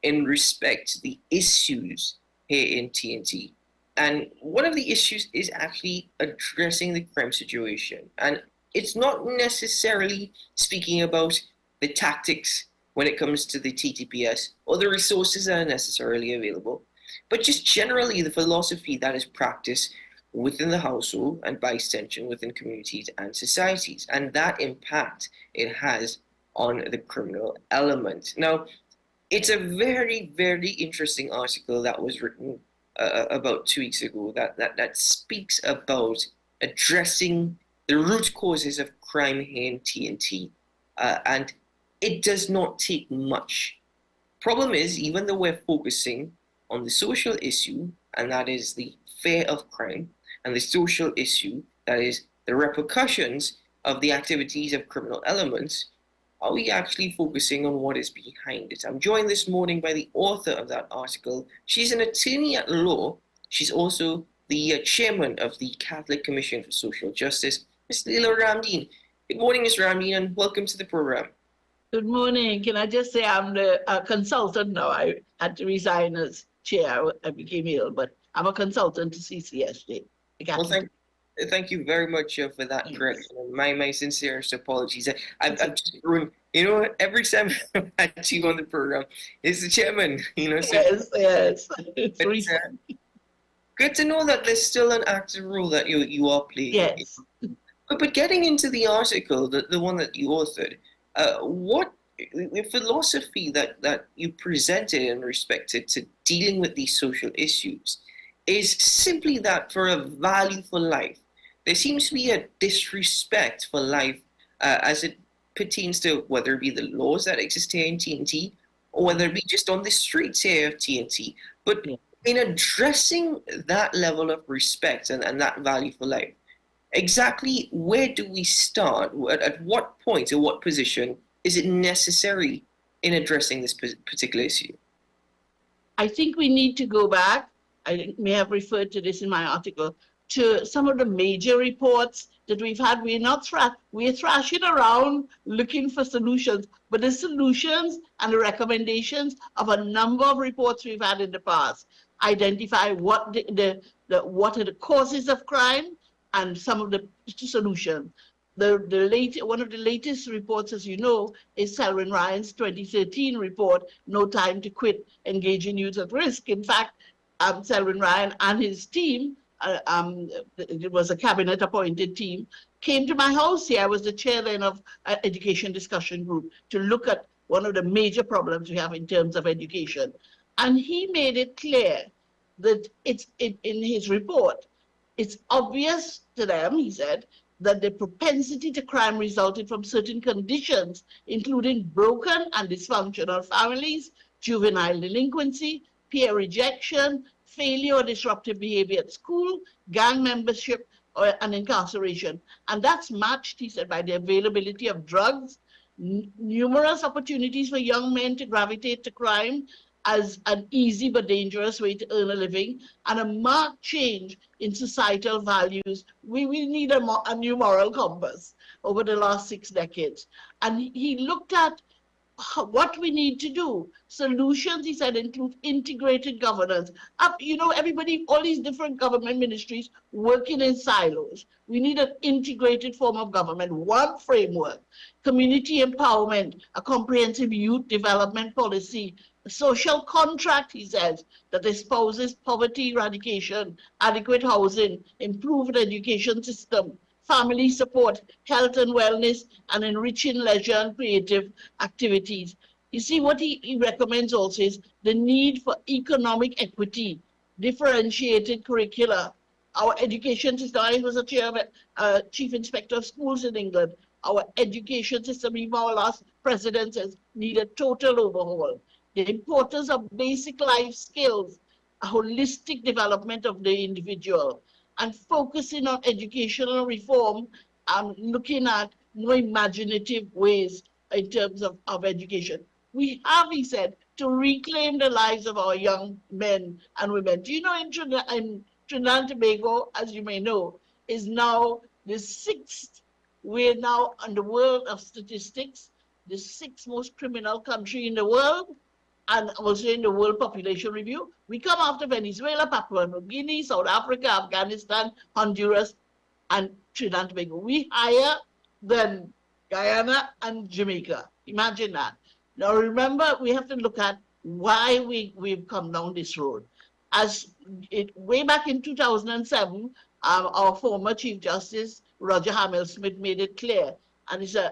in respect to the issues here in TNT. And one of the issues is actually addressing the crime situation. And it's not necessarily speaking about the tactics when it comes to the TTPS or the resources that are necessarily available, but just generally the philosophy that is practiced within the household and by extension within communities and societies, and that impact it has on the criminal element. Now, it's a very, very interesting article that was written about 2 weeks ago that speaks about addressing the root causes of crime here in TNT, and it does not take much. Problem is, even though we're focusing on the social issue, and that is the fear of crime, and the social issue, that is the repercussions of the activities of criminal elements, are we actually focusing on what is behind it? I'm joined this morning by the author of that article. She's an attorney at law. She's also the chairman of the Catholic Commission for Social Justice, Ms. Leela Ramdeen. Good morning, Ms. Ramdeen, and welcome to the program. Good morning. Can I just say I'm the consultant now. I had to resign as chair. I became ill, but I'm a consultant to CCSJ. Well, thank you very much for that correction. My sincerest apologies. I've just ruined, every time I've had you on the program, it's the chairman, So, yes. Good to know that there's still an active role that you are playing. Yes. But getting into the article, the one that you authored, what the philosophy that you presented in respect to dealing with these social issues is simply that for a value for life, there seems to be a disrespect for life as it pertains to whether it be the laws that exist here in TNT or whether it be just on the streets here of TNT. But in addressing that level of respect and that value for life, exactly where do we start? At what point or what position is it necessary in addressing this particular issue? I think we need to go back. I may have referred to this in my article, to some of the major reports that we've had. We're thrashing around looking for solutions, but the solutions and the recommendations of a number of reports we've had in the past identify what what are the causes of crime and some of the solutions. One of the latest reports, as you know, is Selwyn Ryan's 2013 report, No Time to Quit, Engaging Youth at Risk. In fact, Selwyn Ryan and his team, it was a cabinet-appointed team, came to my house here. I was the chair then of an education discussion group to look at one of the major problems we have in terms of education. And he made it clear that in his report, it's obvious to them, he said, that the propensity to crime resulted from certain conditions, including broken and dysfunctional families, juvenile delinquency, peer rejection, failure or disruptive behavior at school, gang membership, and incarceration. And that's matched, he said, by the availability of drugs, numerous opportunities for young men to gravitate to crime as an easy but dangerous way to earn a living, and a marked change in societal values. We need a new moral compass over the last 6 decades. And he looked at what we need to do. Solutions, he said, include integrated governance. Everybody, all these different government ministries working in silos. We need an integrated form of government, one framework, community empowerment, a comprehensive youth development policy, a social contract, he says, that espouses poverty eradication, adequate housing, improved education system, family support, health and wellness, and enriching leisure and creative activities. You see, what he recommends also is the need for economic equity, differentiated curricula. Our education system, I was a chief inspector of schools in England. Our education system, even our last president says, need a total overhaul. The importance of basic life skills, a holistic development of the individual, and focusing on educational reform and looking at more imaginative ways in terms of education. We have, he said, to reclaim the lives of our young men and women. Do you know in Trinidad and Tobago, as you may know, is now the 6th, we're now on the world of statistics, the 6th most criminal country in the world, and also in the World Population Review. We come after Venezuela, Papua New Guinea, South Africa, Afghanistan, Honduras, and Trinidad and Tobago. We higher than Guyana and Jamaica. Imagine that. Now remember, we have to look at why we've come down this road. Way back in 2007, our former Chief Justice, Roger Hamel-Smith, made it clear, and it's a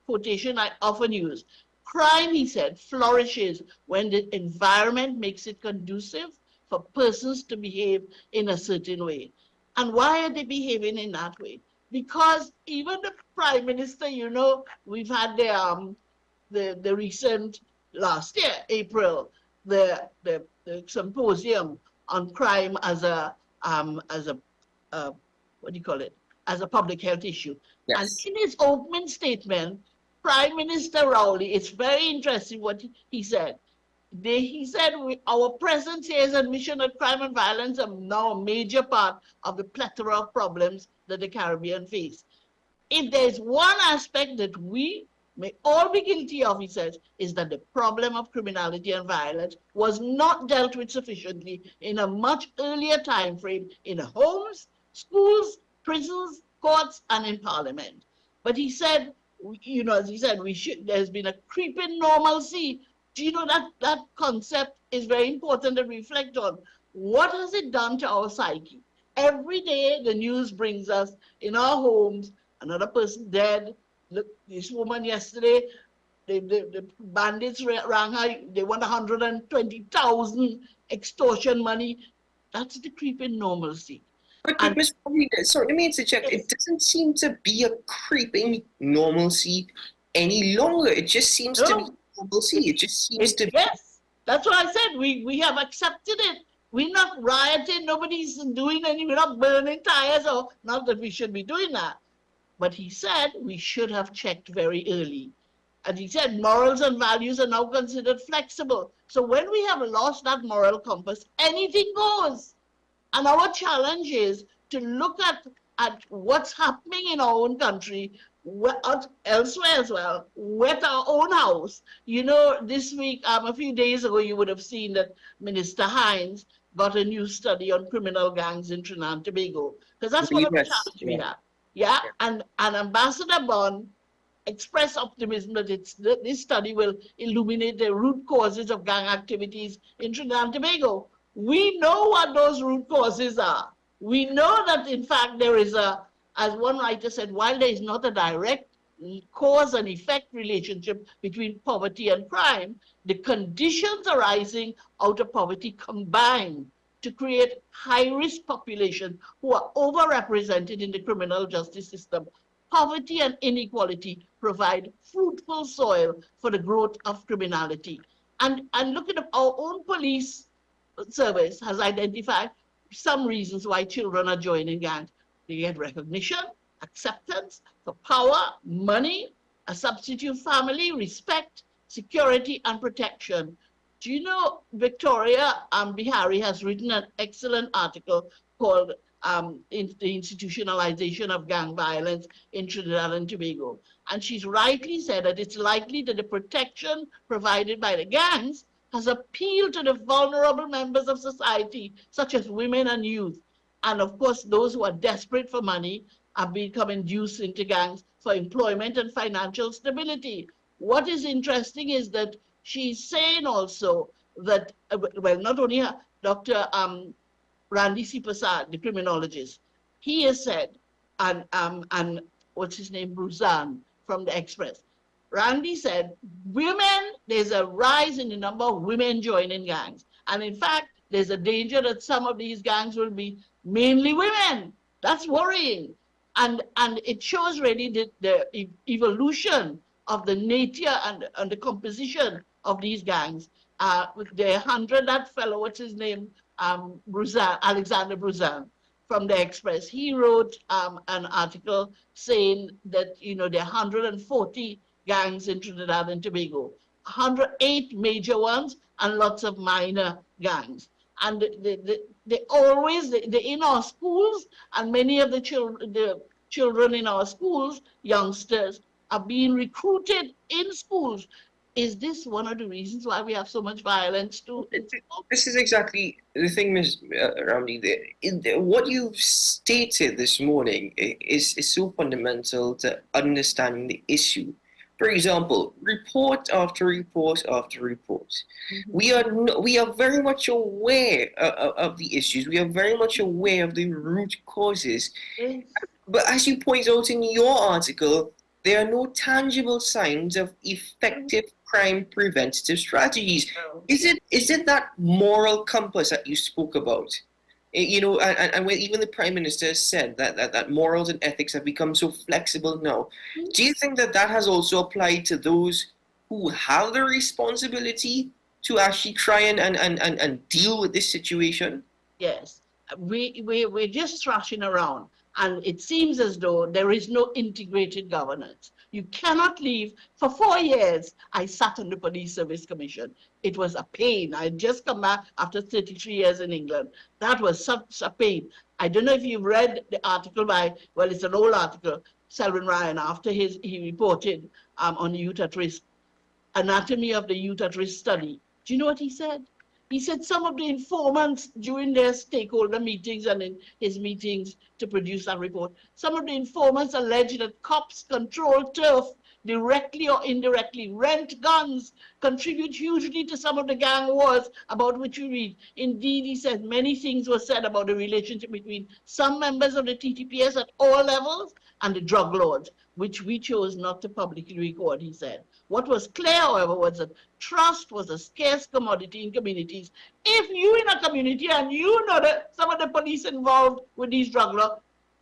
quotation I often use. Crime, he said, flourishes when the environment makes it conducive for persons to behave in a certain way. And why are they behaving in that way? Because even the Prime Minister, we've had the recent, last year, April, the symposium on crime as a public health issue. Yes. And in his opening statement, Prime Minister Rowley, it's very interesting what he said. He said, our presence here is admission that crime and violence are now a major part of the plethora of problems that the Caribbean face. If there's one aspect that we may all be guilty of, he says, is that the problem of criminality and violence was not dealt with sufficiently in a much earlier time frame in homes, schools, prisons, courts, and in Parliament. But he said, as he said, there's been a creeping normalcy. Do you know that concept is very important to reflect on? What has it done to our psyche? Every day the news brings us in our homes, another person dead. Look, this woman yesterday, the bandits rang her, they want 120,000 extortion money. That's the creeping normalcy. But Ms. Paulina, sorry, let me interject. Yes. It doesn't seem to be a creeping normalcy any longer. It just seems to be normalcy. It just seems to be. Yes, that's what I said. We have accepted it. We're not rioting. Nobody's doing anything. We're not burning tires, or not that we should be doing that. But he said we should have checked very early. And he said morals and values are now considered flexible. So when we have lost that moral compass, anything goes. And our challenge is to look at what's happening in our own country, elsewhere as well, with our own house. This week, a few days ago, you would have seen that Minister Hines got a new study on criminal gangs in Trinidad and Tobago. Because that's one of the challenges we have. Yeah, and Ambassador Bond expressed optimism that this study will illuminate the root causes of gang activities in Trinidad and Tobago. We know what those root causes are. We know that, in fact, there is as one writer said, while there is not a direct cause and effect relationship between poverty and crime, the conditions arising out of poverty combine to create high-risk population who are overrepresented in the criminal justice system. Poverty and inequality provide fruitful soil for the growth of criminality. And look at our own police service has identified some reasons why children are joining gangs. They get recognition, acceptance, for power, money, a substitute family, respect, security, and protection. Do you know Victoria Bihari has written an excellent article called The Institutionalization of Gang Violence in Trinidad and Tobago. And she's rightly said that it's likely that the protection provided by the gangs has appealed to the vulnerable members of society, such as women and youth. And of course, those who are desperate for money have become induced into gangs for employment and financial stability. What is interesting is that she's saying also that, well, not only her, Dr. Randy C. Prasad, the criminologist, he has said, and what's his name, Bruzan from the Express. Randy said, women, there's a rise in the number of women joining gangs. And in fact, there's a danger that some of these gangs will be mainly women. That's worrying. And it shows really the evolution of the nature and the composition of these gangs. With the 100, that fellow, what's his name, Bruzan, Alexander Bruzan from the Express, he wrote an article saying that, you know, there are 140 gangs in Trinidad and Tobago, 108 major ones and lots of minor gangs. And they always, they're in our schools, and many of the children in our schools, youngsters, are being recruited in schools. Is this one of the reasons why we have so much violence too? This is exactly the thing, Ms. Ramli. What you've stated this morning is so fundamental to understanding the issue. For example, report after report after report. We are very much aware of the issues. We are very much aware of the root causes. But as you point out in your article, there are no tangible signs of effective crime preventative strategies. Is it that moral compass that you spoke about? You know, and when even the Prime Minister has said that morals and ethics have become so flexible now, do you think that has also applied to those who have the responsibility to actually try and deal with this situation? Yes, we're just thrashing around, and it seems as though there is no integrated governance. You cannot leave. For 4 years, I sat on the Police Service Commission. It was a pain. I had just come back after 33 years in England. That was such a pain. I don't know if you've read the article by, well, it's an old article, Selwyn Ryan, after he reported on youth at risk, Anatomy of the Youth at Risk study. Do you know what he said? He said some of the informants during their stakeholder meetings and in his meetings to produce that report, some of the informants alleged that cops control turf directly or indirectly, rent guns, contribute hugely to some of the gang wars about which we read. Indeed, he said many things were said about the relationship between some members of the TTPS at all levels and the drug lords, which we chose not to publicly record, he said. What was clear, however, was that trust was a scarce commodity in communities. If you in a community and you know that some of the police involved with these drug laws,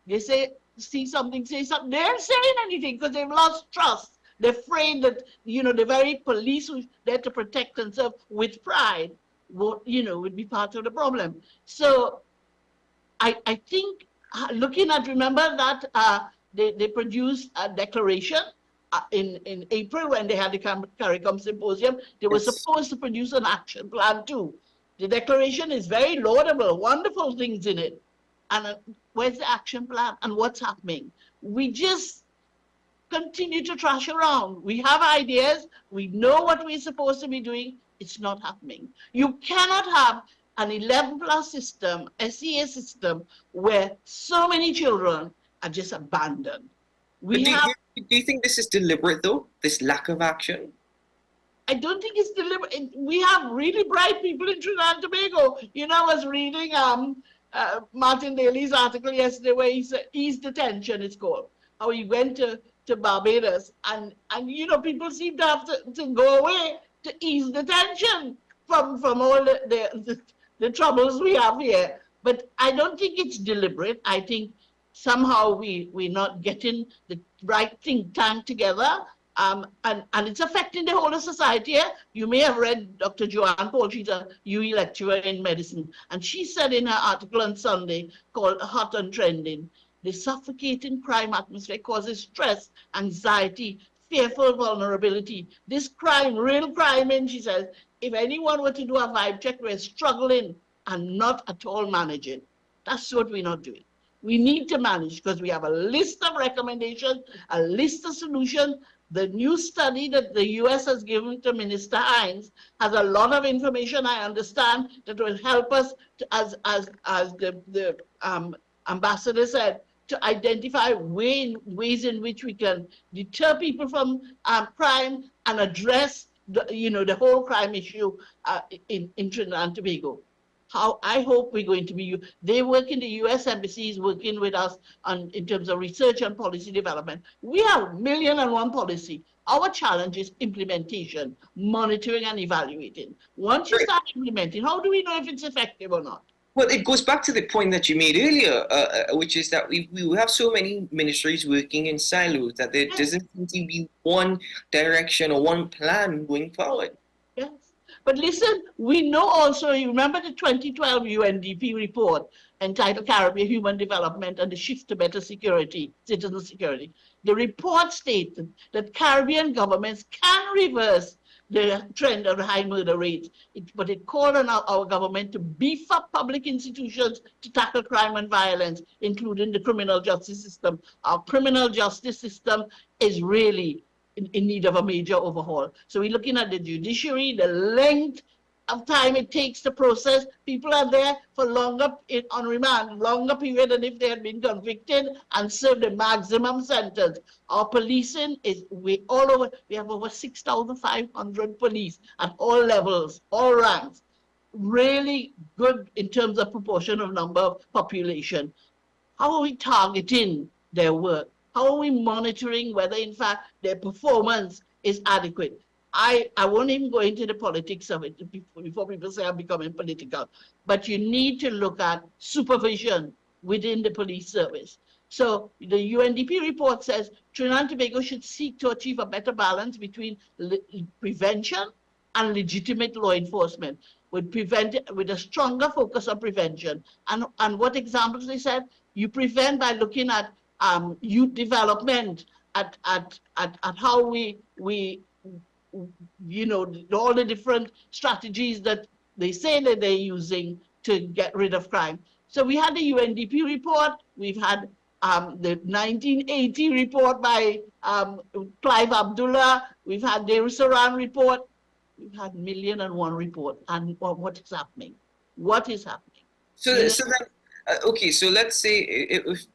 they say, see something, say something, they aren't saying anything because they've lost trust. They're afraid that, you know, the very police who are there to protect themselves with pride, would be part of the problem. So I think looking at, remember that they produced a declaration in April when they had the CARICOM symposium. They were supposed to produce an action plan too. The declaration is very laudable, wonderful things in it. And where's the action plan and what's happening? We just continue to trash around. We have ideas, we know what we're supposed to be doing, it's not happening. You cannot have an 11+ system, SEA system, where so many children are just abandoned. Do you think this is deliberate though, this lack of action? I don't think it's deliberate. We have really bright people in Trinidad and Tobago. You know, I was reading Martin Daly's article yesterday where he said, Ease Detention, it's called. How he went to Barbados and you know, people seem to have to go away to ease the tension from all the troubles we have here. But I don't think it's deliberate. I think somehow we're not getting the right think tank together. And it's affecting the whole of society. You may have read Dr. Joanne Paul, she's a UE lecturer in medicine, and she said in her article on Sunday called Hot and Trending, the suffocating crime atmosphere causes stress, anxiety, fearful vulnerability. This crime, real crime, and she says, if anyone were to do a vibe check, we're struggling and not at all managing. That's what we're not doing. We need to manage because we have a list of recommendations, a list of solutions. The new study that the US has given to Minister Hines has a lot of information, I understand, that will help us, to, as the ambassador said, to identify ways in which we can deter people from crime and address the whole crime issue in Trinidad and Tobago. How I hope we're going to be, they work in the US embassies working with us in terms of research and policy development. We have 1,000,001 policy. Our challenge is implementation, monitoring and evaluating. Once you start implementing, how do we know if it's effective or not? Well, it goes back to the point that you made earlier, which is that we have so many ministries working in silos that there doesn't seem to be one direction or one plan going forward. Yes. But listen, we know also, you remember the 2012 UNDP report entitled Caribbean Human Development and the Shift to Better Security, Citizen Security. The report stated that Caribbean governments can reverse the trend of the high murder rates, but it called on our government to beef up public institutions to tackle crime and violence, including the criminal justice system. Our criminal justice system is really in need of a major overhaul. So we're looking at the judiciary, the length of time it takes to process. People are there for longer on remand, longer period than if they had been convicted and served a maximum sentence. Our policing is all over. We have over 6,500 police at all levels, all ranks. Really good in terms of proportion of number of population. How are we targeting their work? How are we monitoring whether, in fact, their performance is adequate? I won't even go into the politics of it before people say I'm becoming political. But you need to look at supervision within the police service. So the UNDP report says Trinidad and Tobago should seek to achieve a better balance between prevention and legitimate law enforcement, with a stronger focus on prevention. And what examples they said? You prevent by looking at youth development, at how we all the different strategies that they say that they're using to get rid of crime. So we had the UNDP report, we've had the 1980 report by Clive Abdullah, we've had the Saran report, we've had 1,000,001 report, and what is happening? What is happening? So then, okay, so let's say if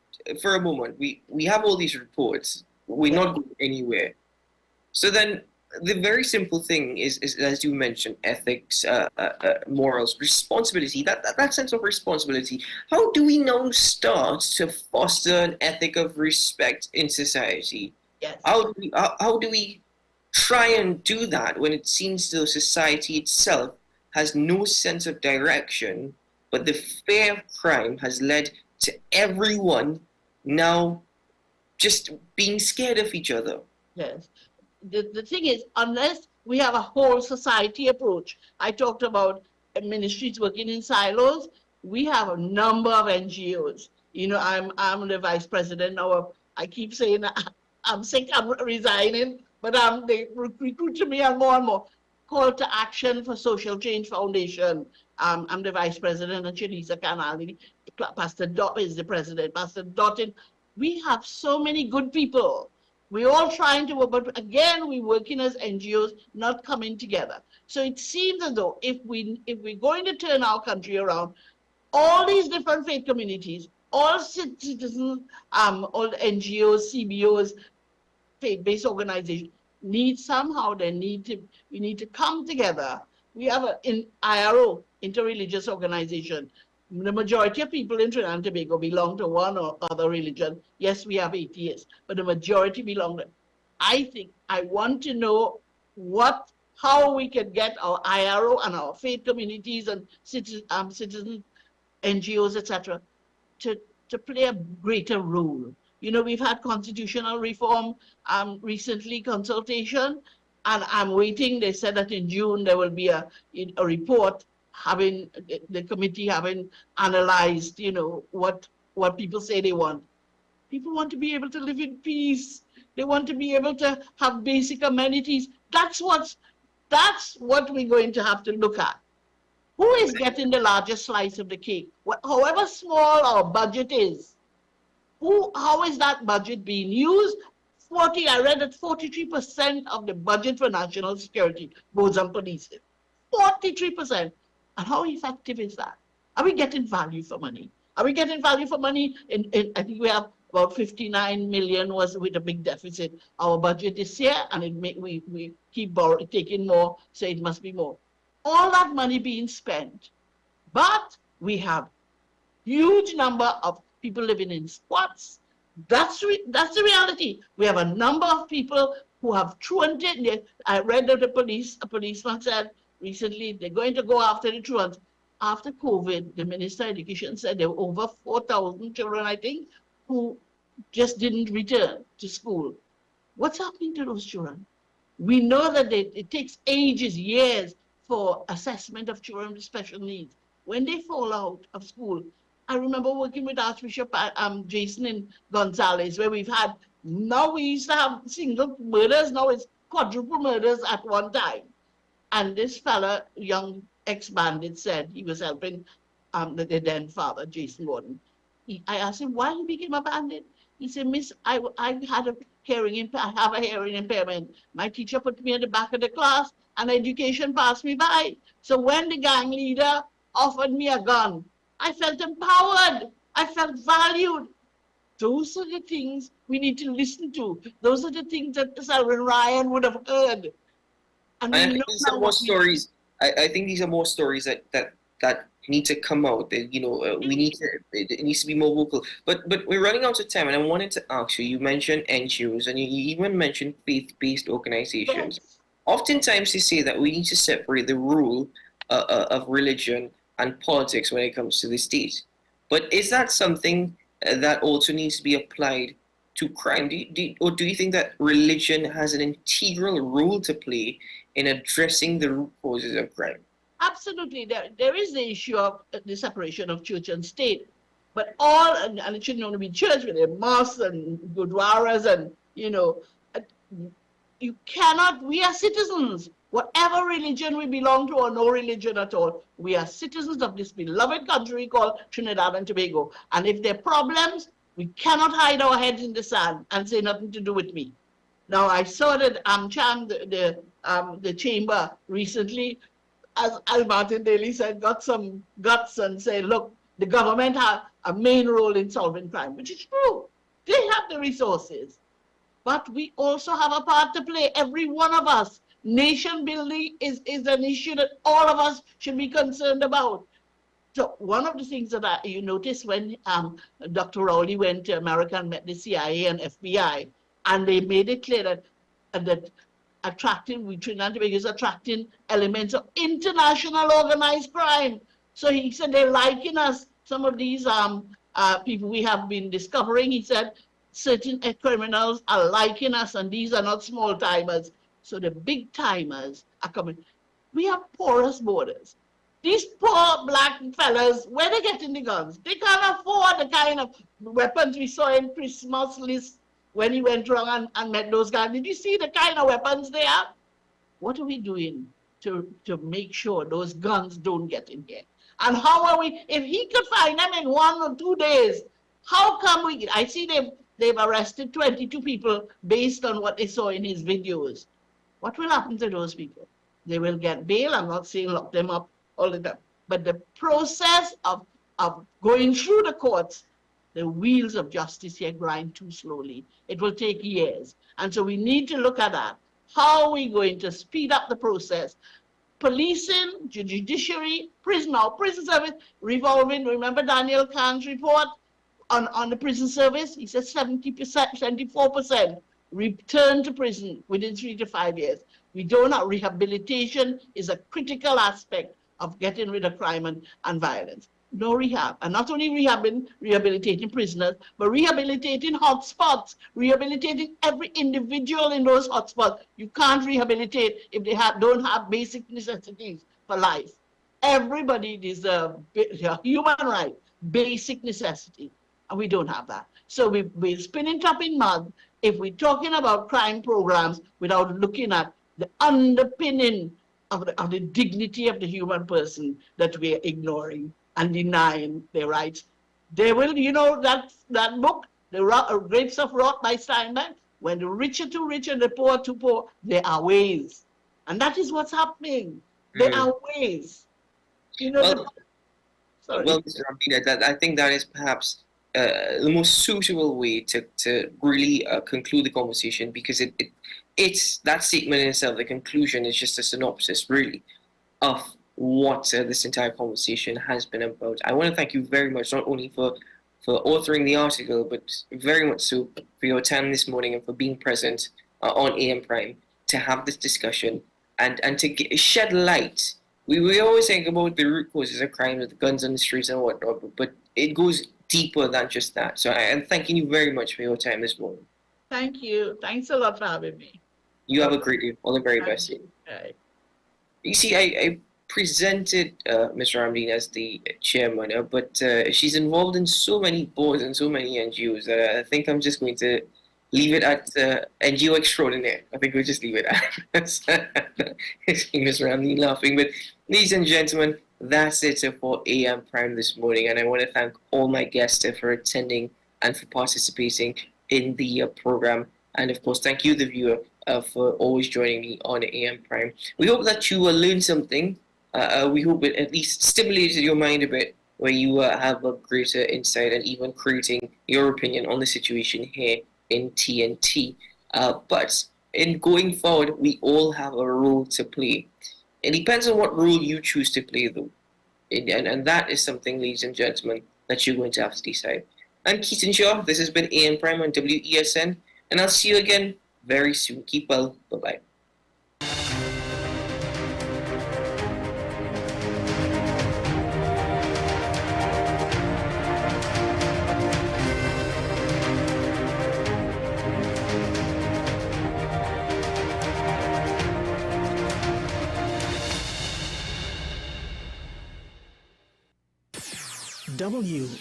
for a moment we have all these reports, we're not going anywhere. So then the very simple thing is as you mentioned, ethics, morals, responsibility, that sense of responsibility. How do we now start to foster an ethic of respect in society? Yes. How do we try and do that when it seems the society itself has no sense of direction, but the fear of crime has led to everyone now just being scared of each other? Yes. The thing is, unless we have a whole society approach, I talked about ministries working in silos, we have a number of NGOs. You know, I'm the vice president now. I keep saying I'm sick, I'm resigning, but they recruit me and more. Call to Action for Social Change Foundation. I'm the vice president, and Chalisa Canali, Pastor Dot is the president, Pastor Dottin. We have so many good people. We're all trying to work, but again, we're working as NGOs, not coming together. So it seems as though if we're going to turn our country around, all these different faith communities, all citizens, all NGOs, CBOs, faith-based organizations, we need to come together. We have an IRO, interreligious organization. The majority of people in Trinidad and Tobago belong to one or other religion. Yes, we have atheists, but the majority belong to. I want to know how we can get our IRO and our faith communities and citizen NGOs, etc., to play a greater role. You know, we've had constitutional reform recently, consultation, and I'm waiting. They said that in June there will be a report having the committee having analyzed, you know, what people say they want. People want to be able to live in peace. They want to be able to have basic amenities. That's what we're going to have to look at. Who is getting the largest slice of the cake? However small our budget is, how is that budget being used? I read that 43% of the budget for national security goes on policing. 43%. And how effective is that? Are we getting value for money? Are we getting value for money? I think we have about 59 million was with a big deficit. Our budget this year, and we keep taking more, so it must be more. All that money being spent, but we have huge number of people living in squats. That's the reality. We have a number of people who have truant it. I read that a policeman said recently they're going to go after the truants. After COVID, the Minister of Education said there were over 4,000 children, I think, who just didn't return to school. What's happening to those children? We know that it takes ages, years for assessment of children with special needs. When they fall out of school, I remember working with Archbishop Jason Gonzalez, where now we used to have single murders, now it's quadruple murders at one time. And this fella, young ex-bandit, said he was helping the then father, Jason Gordon. I asked him why he became a bandit. He said, Miss, I have a hearing impairment. My teacher put me at the back of the class and education passed me by. So when the gang leader offered me a gun, I felt empowered. I felt valued. Those are the things we need to listen to. Those are the things that Selwyn Ryan would have heard. And I think these are more stories. I think these are more stories that need to come out. That it needs to be more vocal. But we're running out of time, and I wanted to ask you. You mentioned NGOs, and you even mentioned faith-based organizations. Yes. Oftentimes, they say that we need to separate the rule of religion and politics when it comes to the state. But is that something that also needs to be applied to crime? Or do you think that religion has an integral role to play in addressing the root causes of crime? Absolutely. There is the issue of the separation of church and state. But and it shouldn't only be church, but there are mosques and gurdwaras and, you cannot, we are citizens. Whatever religion we belong to or no religion at all, we are citizens of this beloved country called Trinidad and Tobago. And if there are problems, we cannot hide our heads in the sand and say nothing to do with me. Now, I saw that AmCham, the chamber recently, as Al Martin Daly said, got some guts and said, look, the government has a main role in solving crime, which is true. They have the resources. But we also have a part to play, every one of us. Nation building is an issue that all of us should be concerned about. So one of the things that you notice when Dr. Rowley went to America and met the CIA and FBI, and they made it clear that Trinidad and Tobago is attracting elements of international organized crime. So he said they're liking us. Some of these people we have been discovering, he said, certain criminals are liking us, and these are not small timers. So the big timers are coming. We have porous borders. These poor black fellas, where they getting the guns? They can't afford the kind of weapons we saw in Christmas list when he went around and met those guys. Did you see the kind of weapons they have? What are we doing to make sure those guns don't get in here? And how are we, if he could find them in 1 or 2 days, how come I see they've arrested 22 people based on what they saw in his videos. What will happen to those people? They will get bail. I'm not saying lock them up all the time. But the process of going through the courts, the wheels of justice here grind too slowly. It will take years. And so we need to look at that. How are we going to speed up the process? Policing, judiciary, prison service, revolving. Remember Daniel Khan's report on the prison service? He said 70%, 74% return to prison within 3 to 5 years. We don't know. Rehabilitation is a critical aspect of getting rid of crime and violence. No rehab. And not only rehabilitating prisoners, but rehabilitating hotspots, rehabilitating every individual in those hotspots. You can't rehabilitate if they don't have basic necessities for life. Everybody deserves human right, basic necessity, and we don't have that. So we're spinning top in mud. if we're talking about crime programs without looking at the underpinning of the dignity of the human person that we're ignoring and denying their rights. They will, that book, The Grapes of Wrath by Steinbeck, when the rich are too rich and the poor are too poor, there are ways. And that is what's happening. There are ways. Well, Mr. Amplia, I think that is perhaps the most suitable way to really conclude the conversation, because it's that statement in itself, the conclusion is just a synopsis, really, of what this entire conversation has been about. I want to thank you very much, not only for authoring the article, but very much so for your time this morning and for being present on AM Prime to have this discussion and to shed light. We always think about the root causes of crime, with the guns on the streets and whatnot, but it goes deeper than just that. So I'm thanking you very much for your time this morning. Thank you. Thanks a lot for having me. You have a great day. All the very best. Right. You see, I presented Mr. Ramdeen as the chairman, but she's involved in so many boards and so many NGOs that I think I'm just going to leave it at NGO extraordinaire. I think we'll just leave it at Ms. Ramdeen laughing. But ladies and gentlemen, that's it for AM Prime this morning. And I want to thank all my guests for attending and for participating in the program. And of course, thank you, the viewer, for always joining me on AM Prime. We hope that you learned something. We hope it at least stimulated your mind a bit, where you have a greater insight and even creating your opinion on the situation here in TNT. But in going forward, we all have a role to play. It depends on what role you choose to play, though. And that is something, ladies and gentlemen, that you're going to have to decide. I'm Keaton Shaw. This has been AM Prime on WESN. And I'll see you again very soon. Keep well. Bye-bye.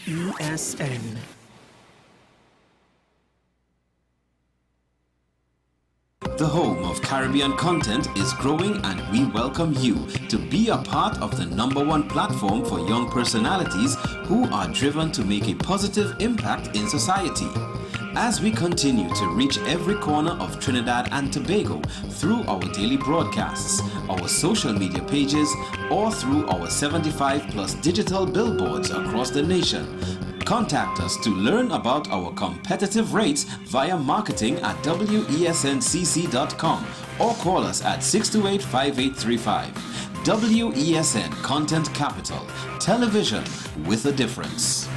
WESN. The home of Caribbean content is growing, and we welcome you to be a part of the #1 platform for young personalities who are driven to make a positive impact in society. As we continue to reach every corner of Trinidad and Tobago through our daily broadcasts, our social media pages, or through our 75+ digital billboards across the nation, contact us to learn about our competitive rates via marketing at wesncc.com or call us at 628-5835. WESN Content Capital, television with a difference.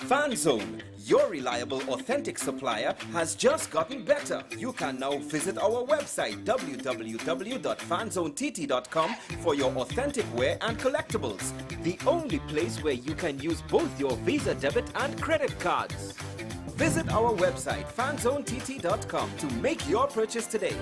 FanZone, your reliable, authentic supplier, has just gotten better. You can now visit our website www.fanzonett.com for your authentic wear and collectibles. The only place where you can use both your Visa debit and credit cards. Visit our website fanzonett.com to make your purchase today.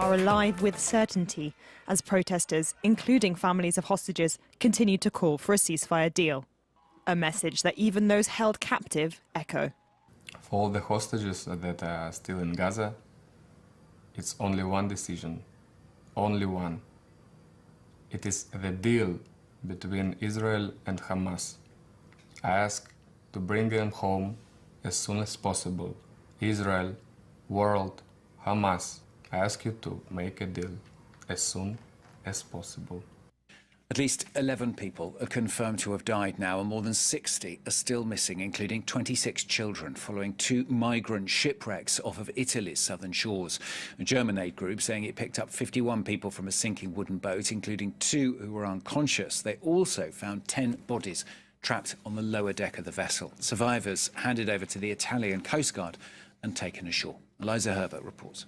are alive with certainty as protesters, including families of hostages, continue to call for a ceasefire deal. A message that even those held captive echo. For all the hostages that are still in Gaza, it's only one decision, only one. It is the deal between Israel and Hamas. I ask to bring them home as soon as possible. Israel, world, Hamas, I ask you to make a deal as soon as possible. At least 11 people are confirmed to have died now, and more than 60 are still missing, including 26 children, following 2 migrant shipwrecks off of Italy's southern shores. A German aid group saying it picked up 51 people from a sinking wooden boat, including 2 who were unconscious. They also found 10 bodies trapped on the lower deck of the vessel. Survivors handed over to the Italian Coast Guard and taken ashore. Eliza Herbert reports.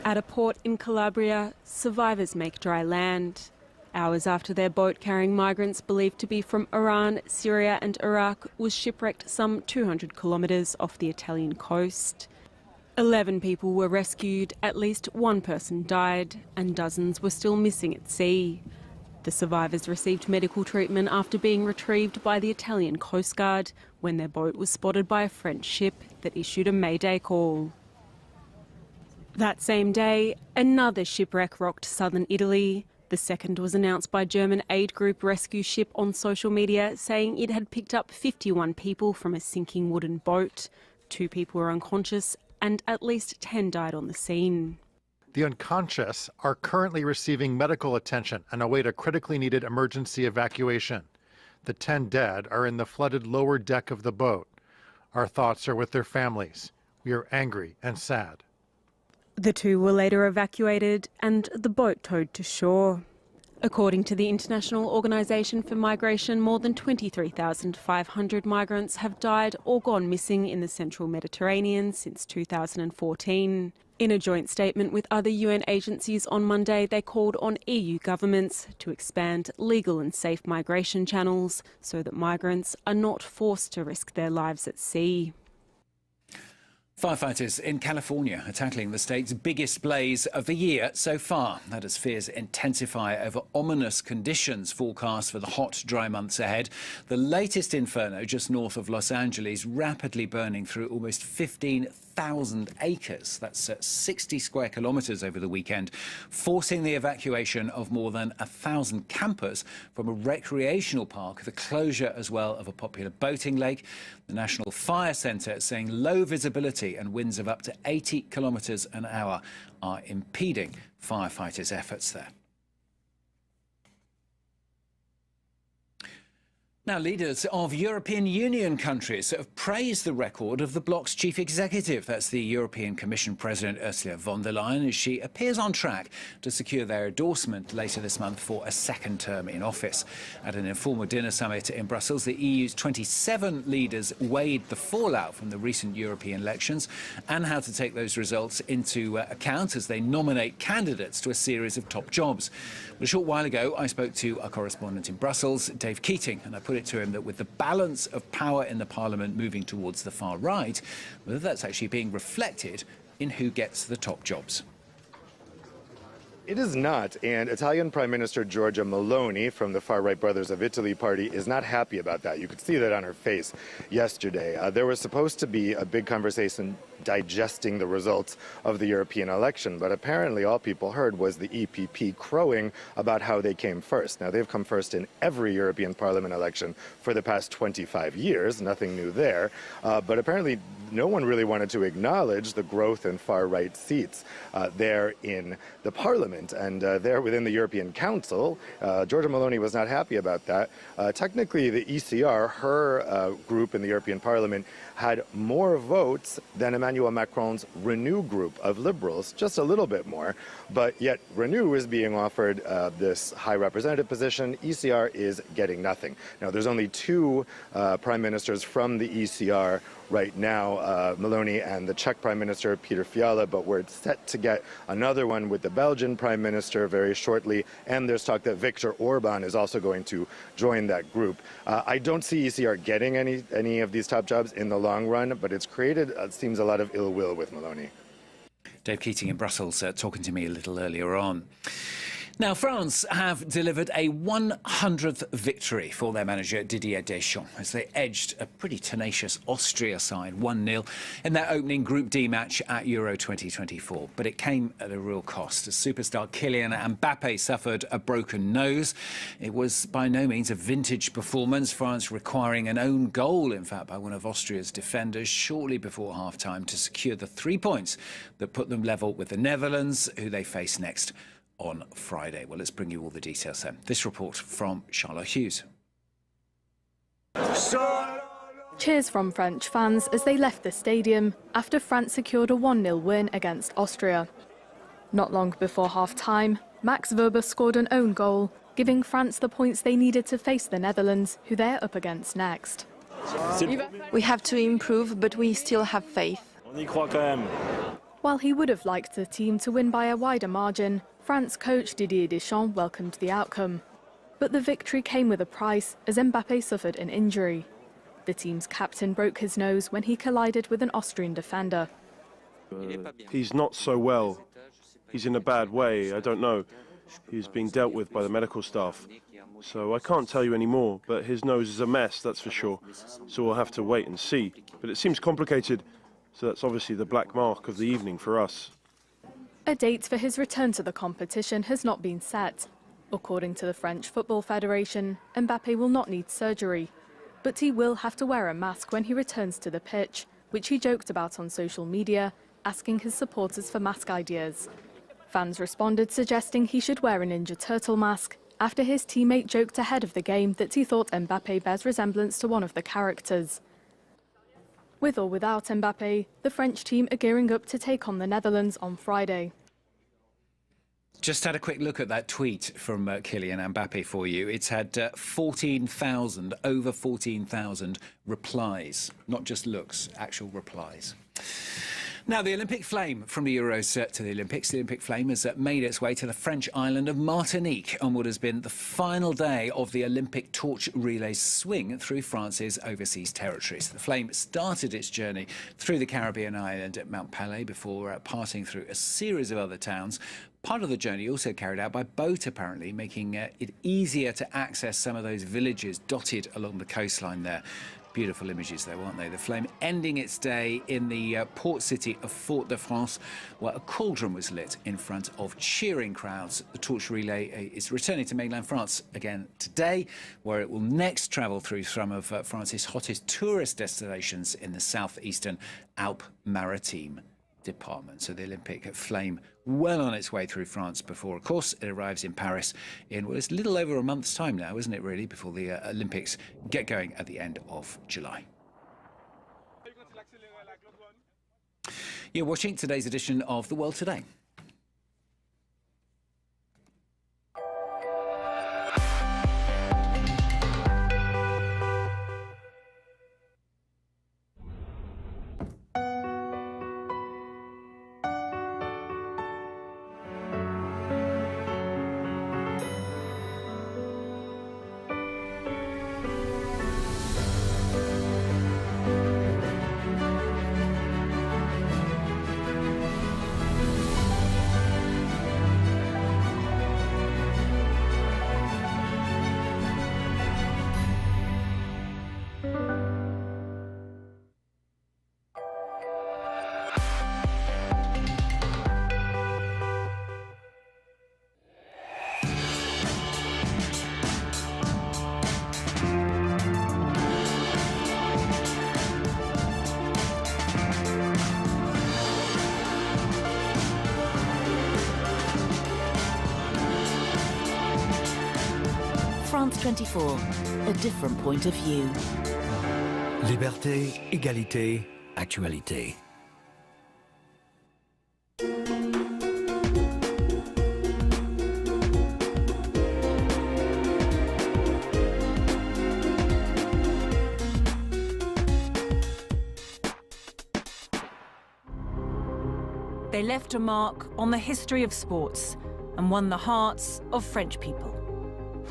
At a port in Calabria, survivors make dry land. Hours after their boat carrying migrants believed to be from Iran, Syria and Iraq was shipwrecked some 200 kilometres off the Italian coast. 11 people were rescued, at least 1 person died, and dozens were still missing at sea. The survivors received medical treatment after being retrieved by the Italian Coast Guard when their boat was spotted by a French ship that issued a mayday call. That same day, another shipwreck rocked southern Italy. The second was announced by German aid group Rescue Ship on social media, saying it had picked up 51 people from a sinking wooden boat. 2 people were unconscious and at least 10 died on the scene. The unconscious are currently receiving medical attention and await a critically needed emergency evacuation. The 10 dead are in the flooded lower deck of the boat. Our thoughts are with their families. We are angry and sad. The 2 were later evacuated and the boat towed to shore. According to the International Organization for Migration, more than 23,500 migrants have died or gone missing in the central Mediterranean since 2014. In a joint statement with other UN agencies on Monday, they called on EU governments to expand legal and safe migration channels so that migrants are not forced to risk their lives at sea. Firefighters in California are tackling the state's biggest blaze of the year so far. That as fears intensify over ominous conditions forecast for the hot, dry months ahead. The latest inferno just north of Los Angeles rapidly burning through almost 15,000 acres. That's 60 square kilometres over the weekend, forcing the evacuation of more than 1,000 campers from a recreational park, the closure as well of a popular boating lake. The National Fire Centre saying low visibility and winds of up to 80 kilometres an hour are impeding firefighters' efforts there. Now, leaders of European Union countries have praised the record of the bloc's chief executive. That's the European Commission President Ursula von der Leyen, as she appears on track to secure their endorsement later this month for a second term in office. At an informal dinner summit in Brussels, the EU's 27 leaders weighed the fallout from the recent European elections and how to take those results into account as they nominate candidates to a series of top jobs. But a short while ago, I spoke to our correspondent in Brussels, Dave Keating, and I put it to him that with the balance of power in the Parliament moving towards the far right, whether that's actually being reflected in who gets the top jobs. It is not, and Italian Prime Minister Giorgia Meloni from the far-right Brothers of Italy party is not happy about that. You could see that on her face yesterday. There was supposed to be a big conversation digesting the results of the European election, but apparently all people heard was the EPP crowing about how they came first. Now, they've come first in every European Parliament election for the past 25 years, nothing new there, but apparently no one really wanted to acknowledge the growth in far-right seats there in the Parliament. And there within the European Council, Giorgia Meloni was not happy about that. Technically, the ECR, her group in the European Parliament, had more votes than Emmanuel Macron's Renew group of liberals, just a little bit more. But yet Renew is being offered this high representative position. ECR is getting nothing. Now, there's only 2 prime ministers from the ECR right now, Meloni and the Czech Prime Minister Peter Fiala, but we're set to get another one with the Belgian Prime Minister very shortly, and there's talk that Viktor Orban is also going to join that group. I don't see ECR getting any of these top jobs in the long run, but it's created, it seems, a lot of ill will with Meloni. Dave Keating in Brussels talking to me a little earlier on. Now, France have delivered a 100th victory for their manager Didier Deschamps as they edged a pretty tenacious Austria side 1-0 in their opening Group D match at Euro 2024. But it came at a real cost as superstar Kylian Mbappe suffered a broken nose. It was by no means a vintage performance, France requiring an own goal, in fact, by one of Austria's defenders shortly before half-time to secure the 3 points that put them level with the Netherlands, who they face next on Friday. Well, let's bring you all the details then. This report from Charlotte Hughes. Cheers from French fans as they left the stadium after France secured a 1-0 win against Austria. Not long before half-time, Max Wöber scored an own goal, giving France the points they needed to face the Netherlands, who they're up against next. We have to improve, but we still have faith. While he would have liked the team to win by a wider margin, France coach Didier Deschamps welcomed the outcome. But the victory came with a price as Mbappe suffered an injury. The team's captain broke his nose when he collided with an Austrian defender. He's not so well. He's in a bad way, I don't know. He's being dealt with by the medical staff. So I can't tell you any more, but his nose is a mess, that's for sure. So we'll have to wait and see. But it seems complicated, so that's obviously the black mark of the evening for us. A date for his return to the competition has not been set. According to the French Football Federation, Mbappe will not need surgery, but he will have to wear a mask when he returns to the pitch, which he joked about on social media, asking his supporters for mask ideas. Fans responded suggesting he should wear a Ninja Turtle mask after his teammate joked ahead of the game that he thought Mbappe bears resemblance to one of the characters. With or without Mbappe, the French team are gearing up to take on the Netherlands on Friday. Just had a quick look at that tweet from Kylian Mbappe for you. It's had over 14,000 replies, not just looks, actual replies. Now, the Olympic flame from the Euros to the Olympics. The Olympic flame has made its way to the French island of Martinique on what has been the final day of the Olympic torch relay swing through France's overseas territories. The flame started its journey through the Caribbean island at Mount Pelée before passing through a series of other towns. Part of the journey also carried out by boat, apparently, making it easier to access some of those villages dotted along the coastline there. Beautiful images, though, aren't they? The flame ending its day in the port city of Fort-de-France, where a cauldron was lit in front of cheering crowds. The torch relay is returning to mainland France again today, where it will next travel through some of France's hottest tourist destinations in the southeastern Alpes-Maritimes department. So the Olympic flame well on its way through France before, of course, it arrives in Paris in, well, it's a little over a month's time now, isn't it, really, before the Olympics get going at the end of July. You're watching today's edition of The World Today. France 24, a different point of view. Liberté, égalité, actualité. They left a mark on the history of sports and won the hearts of French people.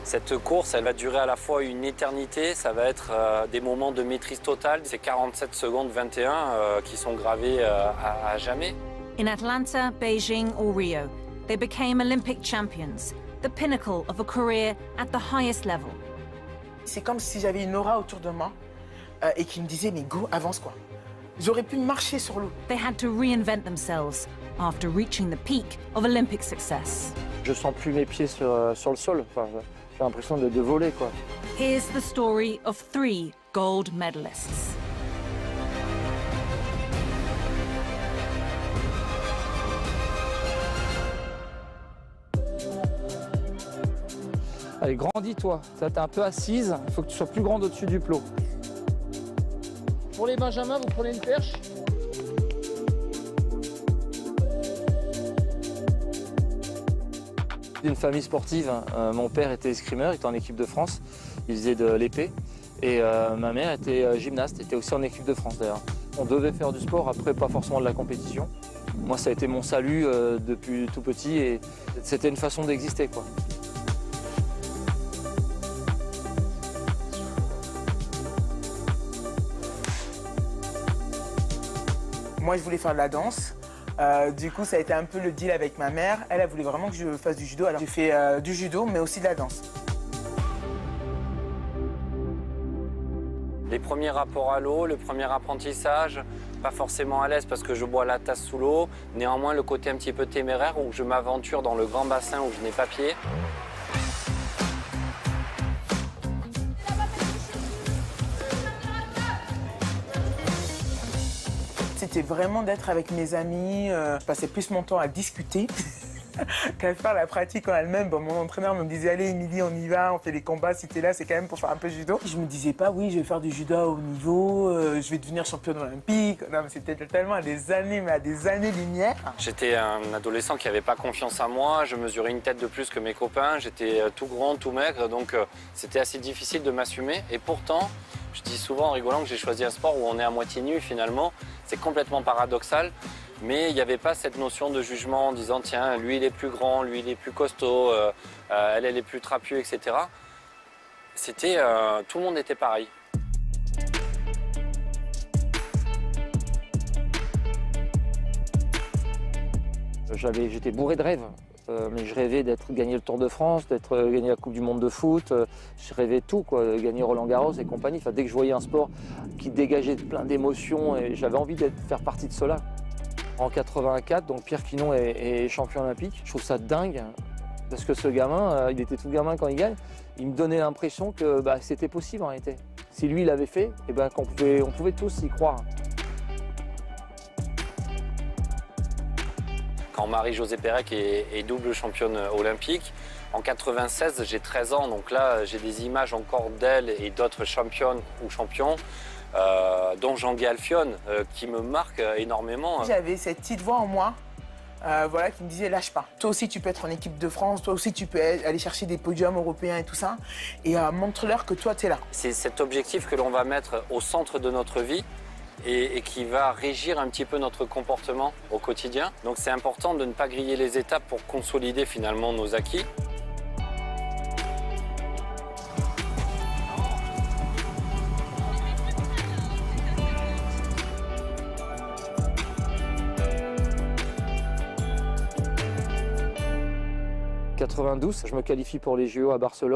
Cette course, elle va durer à la fois une éternité, ça va être des moments de maîtrise totale. C'est 47 secondes 21 qui sont gravés à jamais. In Atlanta, Beijing or Rio, they became Olympic champions, the pinnacle of a career at the highest level. C'est comme si j'avais une aura autour de moi et qui me disait mais go, avance quoi. J'aurais pu marcher sur l'eau. They had to reinvent themselves after reaching the peak of Olympic success. Je sens plus mes pieds sur le sol. Enfin, j'ai l'impression de voler, quoi. Here's the story of 3 gold medalists. Allez, grandis-toi. T'es un peu assise, il faut que tu sois plus grande au-dessus du plot. Pour les benjamins, vous prenez une perche. D'une famille sportive, mon père était escrimeur, il était en équipe de France, il faisait de l'épée. Et ma mère était gymnaste, était aussi en équipe de France d'ailleurs. On devait faire du sport, après pas forcément de la compétition. Moi ça a été mon salut depuis tout petit et c'était une façon d'exister, quoi. Moi je voulais faire de la danse. Du coup, ça a été un peu le deal avec ma mère. Elle voulait vraiment que je fasse du judo. Alors, j'ai fait du judo, mais aussi de la danse. Les premiers rapports à l'eau, le premier apprentissage, pas forcément à l'aise parce que je bois la tasse sous l'eau. Néanmoins, le côté un petit peu téméraire où je m'aventure dans le grand bassin où je n'ai pas pied. C'était vraiment d'être avec mes amis. Je passais plus mon temps à discuter qu'à faire la pratique en elle-même. Bon, mon entraîneur me disait « Allez, Émilie, on y va, on fait les combats. Si t'es là, c'est quand même pour faire un peu de judo. » Je me disais pas « Oui, je vais faire du judo à haut niveau, je vais devenir championne olympique. » Non, mais c'était tellement à des années-lumière. J'étais un adolescent qui n'avait pas confiance en moi. Je mesurais une tête de plus que mes copains. J'étais tout grand, tout maigre. Donc, c'était assez difficile de m'assumer. Et pourtant, je dis souvent en rigolant que j'ai choisi un sport où on est à moitié nu finalement. C'est complètement paradoxal, mais il n'y avait pas cette notion de jugement en disant tiens, lui il est plus grand, lui il est plus costaud, elle est plus trapue, etc. C'était, tout le monde était pareil. J'étais bourré de rêves. Mais je rêvais d'être gagné le Tour de France, d'être gagné la Coupe du Monde de foot. Je rêvais tout, quoi, gagner Roland Garros et compagnie. Enfin, dès que je voyais un sport qui dégageait plein d'émotions, et j'avais envie de faire partie de cela. En 84, donc Pierre Quinon est champion olympique. Je trouve ça dingue parce que ce gamin, il était tout gamin quand il gagne. Il me donnait l'impression que c'était possible en réalité. Si lui il l'avait fait, et on pouvait tous y croire. Quand Marie-Josée Pérec est double championne olympique, en 96, j'ai 13 ans, donc là, j'ai des images encore d'elle et d'autres championnes ou champions, dont Jean-Guy Alphionne, qui me marque énormément. J'avais cette petite voix en moi voilà, qui me disait « lâche pas. Toi aussi, tu peux être en équipe de France, toi aussi, tu peux aller chercher des podiums européens et tout ça, et montre-leur que toi, tu es là. » C'est cet objectif que l'on va mettre au centre de notre vie, et qui va régir un petit peu notre comportement au quotidien. Donc c'est important de ne pas griller les étapes pour consolider finalement nos acquis. En 92, je me qualifie pour les JO à Barcelone.